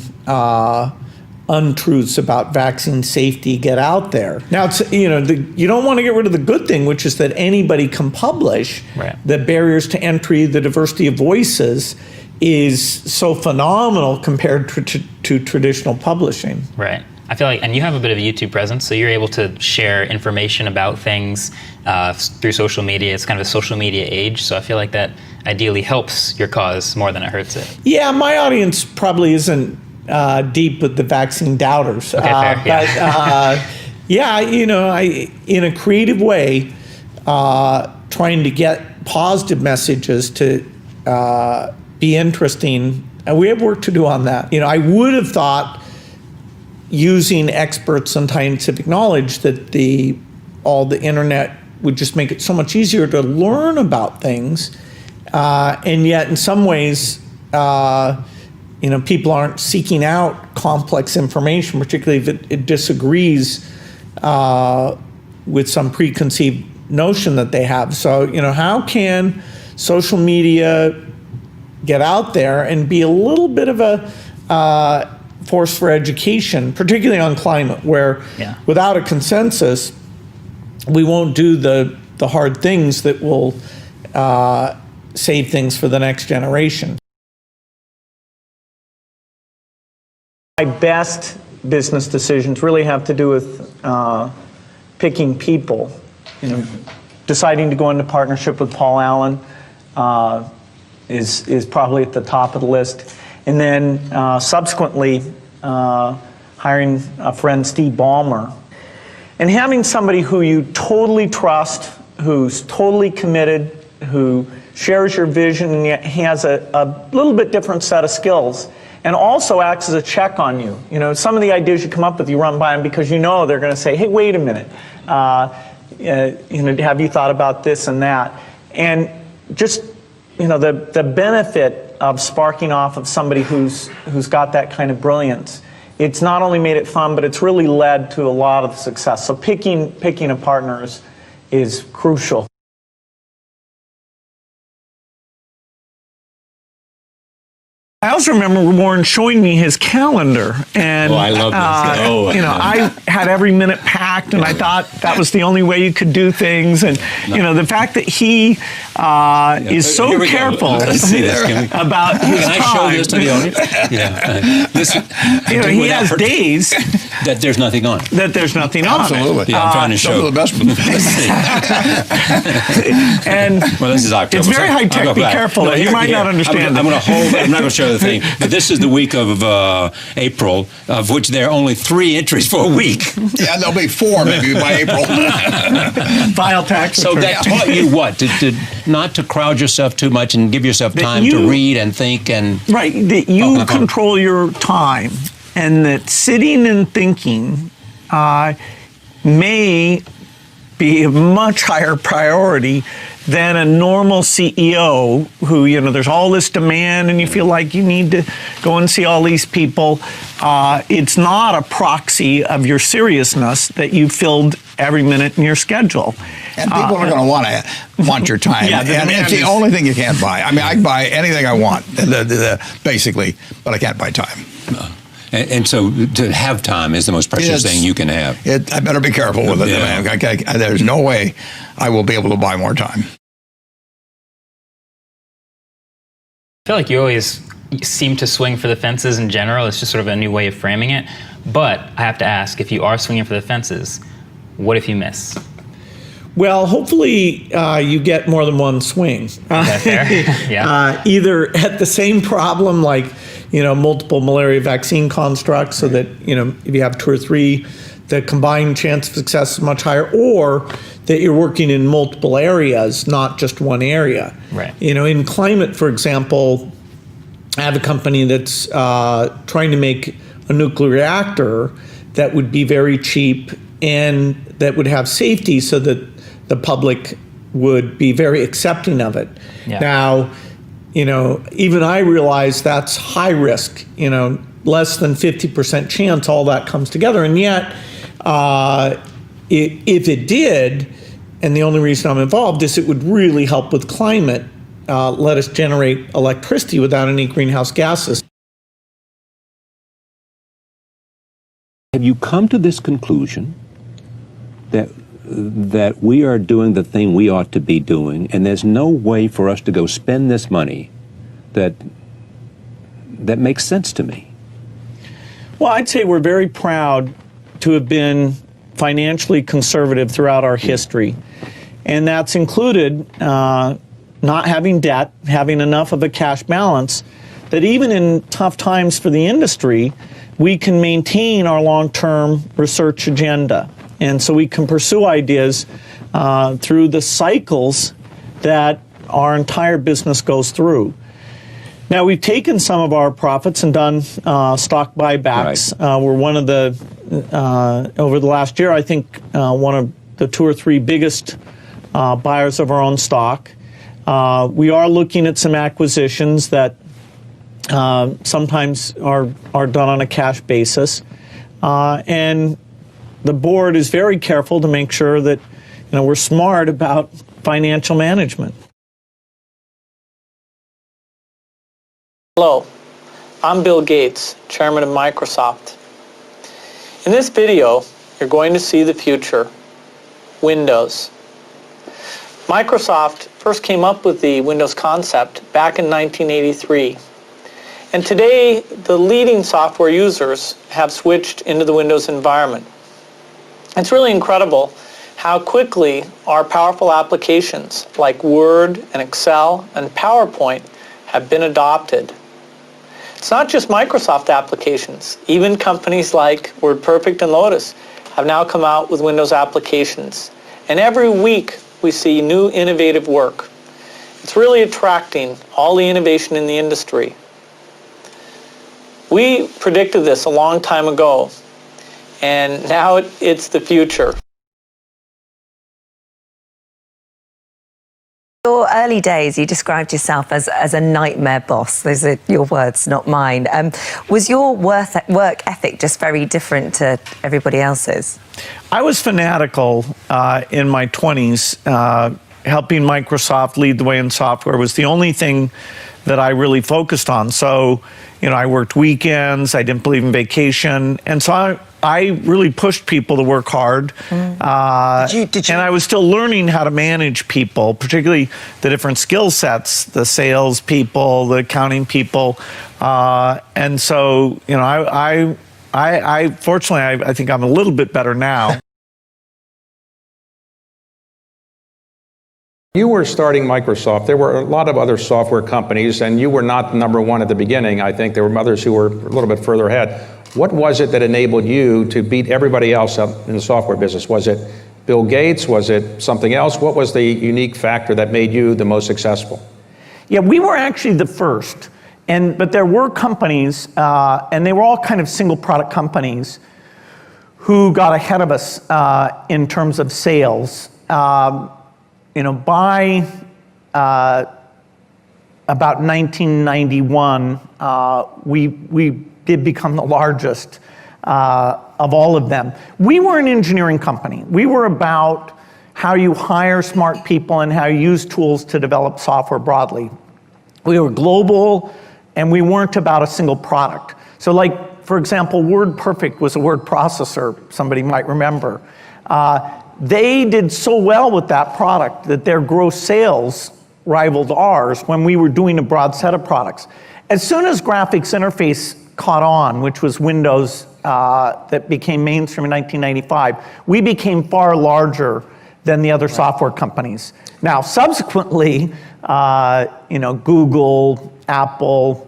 untruths about vaccine safety get out there. Now, it's, you don't want to get rid of the good thing, which is that anybody can publish. Right. The barriers to entry, the diversity of voices is so phenomenal compared to traditional publishing. Right. I feel like, and you have a bit of a YouTube presence, so you're able to share information about things through social media. It's kind of a social media age, so I feel like that ideally helps your cause more than it hurts it. Yeah, my audience probably isn't deep with the vaccine doubters. Okay, fair. But in a creative way, trying to get positive messages to be interesting, and we have work to do on that. I would have thought, using experts and scientific knowledge, that all the internet would just make it so much easier to learn about things, and yet in some ways, people aren't seeking out complex information, particularly if it disagrees with some preconceived notion that they have. So, how can social media get out there and be a little bit of a force for education, particularly on climate, where without a consensus, we won't do the hard things that will save things for the next generation. My best business decisions really have to do with picking people. Deciding to go into partnership with Paul Allen is probably at the top of the list. And then subsequently hiring a friend, Steve Ballmer. And having somebody who you totally trust, who's totally committed, who shares your vision and yet has a little bit different set of skills, and also acts as a check on you. Some of the ideas you come up with, you run by them because they're going to say, hey, wait a minute. have you thought about this and that? And just, the benefit of sparking off of somebody who's got that kind of brilliance. It's not only made it fun, but it's really led to a lot of success. So picking a partner is crucial. I also remember Warren showing me his calendar, and I love this. I had every minute packed, and I thought that was the only way you could do things. And the fact that he is so careful about his Can I show time. this to the audience? He has days that there's nothing on. Absolutely. Yeah, I'm trying to show. The best. And well, this is October. It's very high tech. Be careful. You might not understand. I'm going to hold. I'm not going to show the thing. But this is the week of April, of which there are only 3 entries for a week. Yeah, there'll be 4 maybe by April. File tax. So that taught you what? Not to crowd yourself too much and give yourself time to read and think and right. That you control your time, and that sitting and thinking may be a much higher priority than a normal CEO who, there's all this demand and you feel like you need to go and see all these people. It's not a proxy of your seriousness that you filled every minute in your schedule. And people are going to want your time. And it's the only thing you can't buy. I mean, I can buy anything I want, basically, but I can't buy time. And so to have time is the most precious thing you can have. I better be careful with it, man. There's no way I will be able to buy more time. I feel like you always seem to swing for the fences in general. It's just sort of a new way of framing it. But I have to ask, if you are swinging for the fences, what if you miss? Well, hopefully you get more than one swing. Is that fair? Yeah. Either at the same problem, like multiple malaria vaccine constructs, so that if you have 2 or 3, the combined chance of success is much higher, or that you're working in multiple areas, not just one area. Right. In climate, for example, I have a company that's trying to make a nuclear reactor that would be very cheap and that would have safety so that the public would be very accepting of it. Yeah. Now, even I realize that's high risk, less than 50% chance all that comes together. And yet, if it did, and the only reason I'm involved is it would really help with climate, let us generate electricity without any greenhouse gases. Have you come to this conclusion that we are doing the thing we ought to be doing, and there's no way for us to go spend this money that makes sense to me? Well, I'd say we're very proud to have been financially conservative throughout our history. And that's included not having debt, having enough of a cash balance, that even in tough times for the industry, we can maintain our long-term research agenda. And so we can pursue ideas through the cycles that our entire business goes through. Now, we've taken some of our profits and done stock buybacks. Right. We're one of the, over the last year, I think one of the 2 or 3 biggest buyers of our own stock. We are looking at some acquisitions that sometimes are done on a cash basis. And the board is very careful to make sure that we're smart about financial management. Hello, I'm Bill Gates, Chairman of Microsoft. In this video, you're going to see the future, Windows. Microsoft first came up with the Windows concept back in 1983. And today, the leading software users have switched into the Windows environment. It's really incredible how quickly our powerful applications like Word and Excel and PowerPoint have been adopted. It's not just Microsoft applications. Even companies like WordPerfect and Lotus have now come out with Windows applications. And every week we see new innovative work. It's really attracting all the innovation in the industry. We predicted this a long time ago, and now it's the future. early days, you described yourself as a nightmare boss. Those are your words, not mine. Was your work ethic just very different to everybody else's? I was fanatical in my 20s. Helping Microsoft lead the way in software was the only thing that I really focused on. So, I worked weekends, I didn't believe in vacation, and so I really pushed people to work hard. And I was still learning how to manage people, particularly the different skill sets, the sales people, the accounting people. And so, I fortunately, I think I'm a little bit better now. You were starting Microsoft. There were a lot of other software companies, and you were not number one at the beginning. I think there were others who were a little bit further ahead. What was it that enabled you to beat everybody else up in the software business? Was it Bill Gates? Was it something else? What was the unique factor that made you the most successful? Yeah, we were actually the first, but there were companies, and they were all kind of single product companies who got ahead of us in terms of sales. By about 1991, we did become the largest of all of them. We were an engineering company. We were about how you hire smart people and how you use tools to develop software broadly. We were global, and we weren't about a single product. So for example, WordPerfect was a word processor, somebody might remember. They did so well with that product that their gross sales rivaled ours when we were doing a broad set of products. As soon as graphics interface caught on, which was Windows that became mainstream in 1995, we became far larger than the other software companies. Now, subsequently, Google, Apple,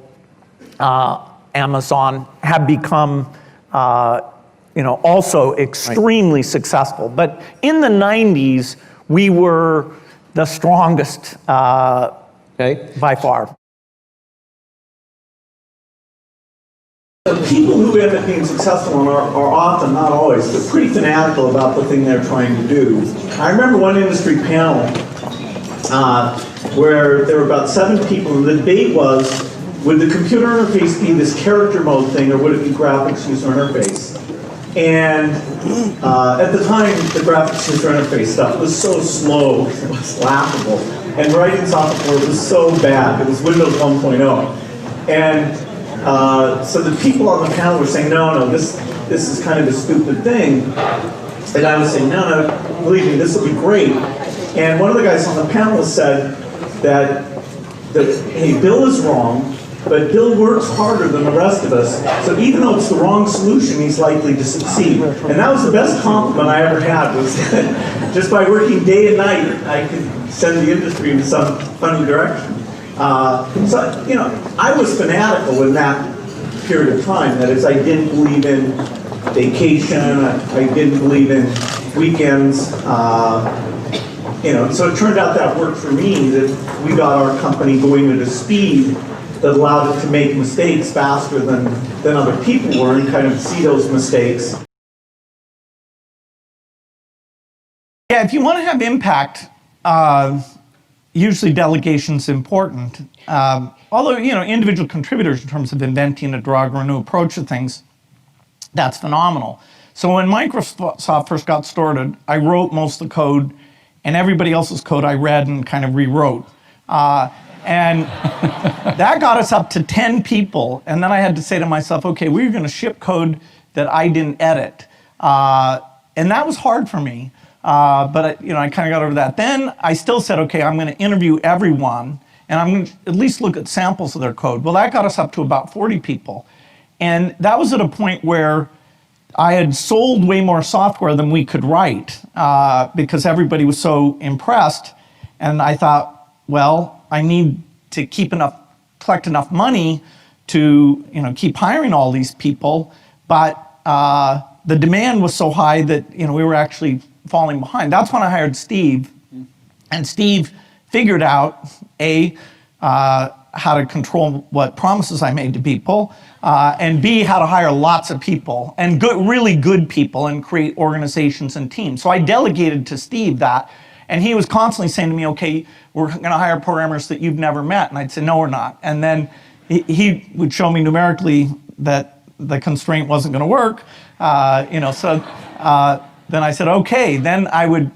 Amazon have become also extremely successful. But in the 90s, we were the strongest by far. The people who end up being successful are often, not always, but pretty fanatical about the thing they're trying to do. I remember one industry panel where there were about 7 people, and the debate was, would the computer interface be this character mode thing, or would it be graphics user interface? And at the time, the graphics user interface stuff was so slow, it was laughable. And writing software was so bad, it was Windows 1.0. And so the people on the panel were saying, no, this is kind of a stupid thing. And I was saying, no, believe me, this will be great. And one of the guys on the panel said that hey, Bill is wrong, but Bill works harder than the rest of us, so even though it's the wrong solution, he's likely to succeed. And that was the best compliment I ever had, was that just by working day and night, I could send the industry in some funny direction. So, I was fanatical in that period of time. That is, I didn't believe in vacation, I didn't believe in weekends. So it turned out that worked for me, that we got our company going at a speed that allowed it to make mistakes faster than other people were, and kind of see those mistakes. Yeah, if you want to have impact, usually delegation's important. Although, individual contributors in terms of inventing a drug or a new approach to things, that's phenomenal. So when Microsoft first got started, I wrote most of the code, and everybody else's code I read and kind of rewrote. And that got us up to 10 people. And then I had to say to myself, okay, we're going to ship code that I didn't edit. And that was hard for me. But I kind of got over that. Then I still said, okay, I'm going to interview everyone, and I'm going to at least look at samples of their code. Well, that got us up to about 40 people. And that was at a point where I had sold way more software than we could write because everybody was so impressed. And I thought, well, I need to collect enough money to keep hiring all these people. But the demand was so high that we were actually falling behind. That's when I hired Steve, and Steve figured out how to control what promises I made to people, and B, how to hire lots of people, and really good people, and create organizations and teams. So I delegated to Steve that, And he was constantly saying to me, okay, we're going to hire programmers that you've never met. And I'd say, no, we're not. And then he would show me numerically that the constraint wasn't going to work. Then I said, okay. Then I would,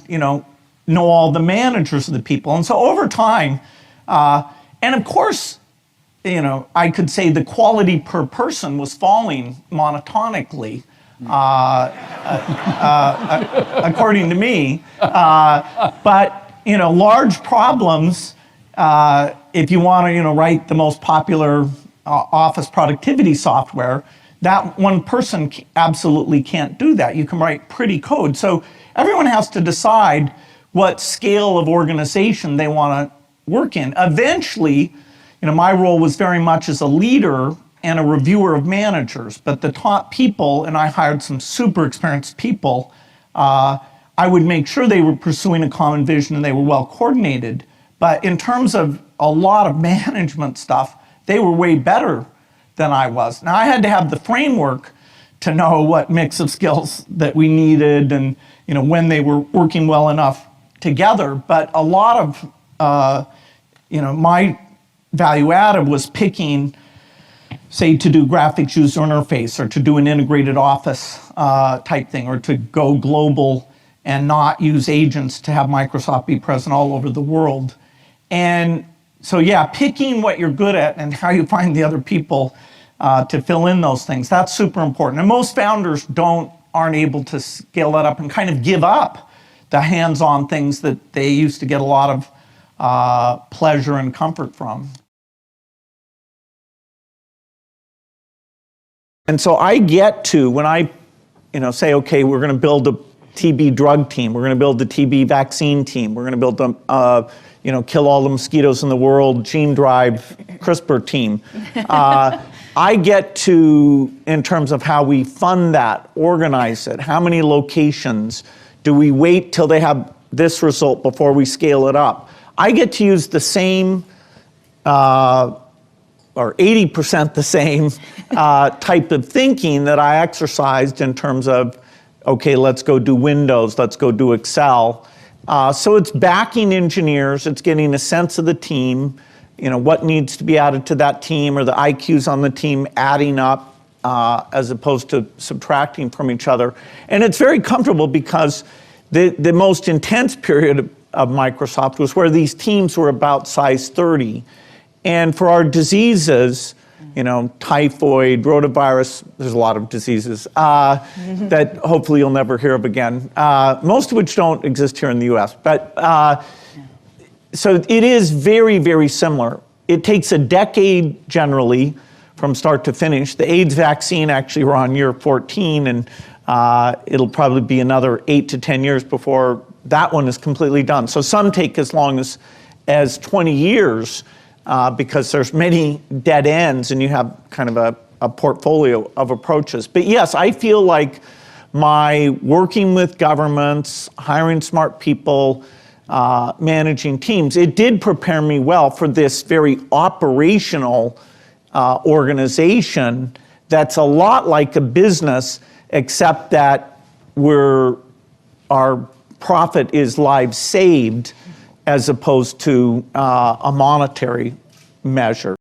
know all the managers of the people. And so over time, and of course, I could say the quality per person was falling monotonically, according to me. But large problems, if you want to write the most popular office productivity software, that one person absolutely can't do that. You can write pretty code. So everyone has to decide what scale of organization they want to work in. Eventually, my role was very much as a leader and a reviewer of managers, but the top people, and I hired some super experienced people, I would make sure they were pursuing a common vision and they were well coordinated. But in terms of a lot of management stuff, they were way better than I was. Now I had to have the framework to know what mix of skills that we needed and when they were working well enough together. But a lot of my value added was picking, say, to do graphics user interface or to do an integrated office type thing, or to go global and not use agents to have Microsoft be present all over the world. And so, yeah, picking what you're good at and how you find the other people to fill in those things, that's super important. And most founders aren't able to scale that up and kind of give up the hands-on things that they used to get a lot of pleasure and comfort from. And so I get to, when I say, okay, we're going to build a TB drug team, we're going to build the TB vaccine team, we're going to build the, kill all the mosquitoes in the world, gene drive CRISPR team. I get to, in terms of how we fund that, organize it, how many locations, do we wait till they have this result before we scale it up? I get to use the same, or 80% the same type of thinking that I exercised in terms of, okay, let's go do Windows, let's go do Excel. So it's backing engineers, it's getting a sense of the team, what needs to be added to that team, or the IQs on the team adding up as opposed to subtracting from each other. And it's very comfortable because the most intense period of Microsoft was where these teams were about size 30. And for our diseases, typhoid, rotavirus, there's a lot of diseases that hopefully you'll never hear of again, most of which don't exist here in the US. But so it is very, very similar. It takes a decade generally from start to finish. The AIDS vaccine, actually, we're on year 14, and it'll probably be another 8 to 10 years before that one is completely done. So some take as long as 20 years because there's many dead ends and you have kind of a portfolio of approaches. But yes, I feel like my working with governments, hiring smart people, managing teams, it did prepare me well for this very operational organization that's a lot like a business, except that our profit is lives saved as opposed to a monetary measure.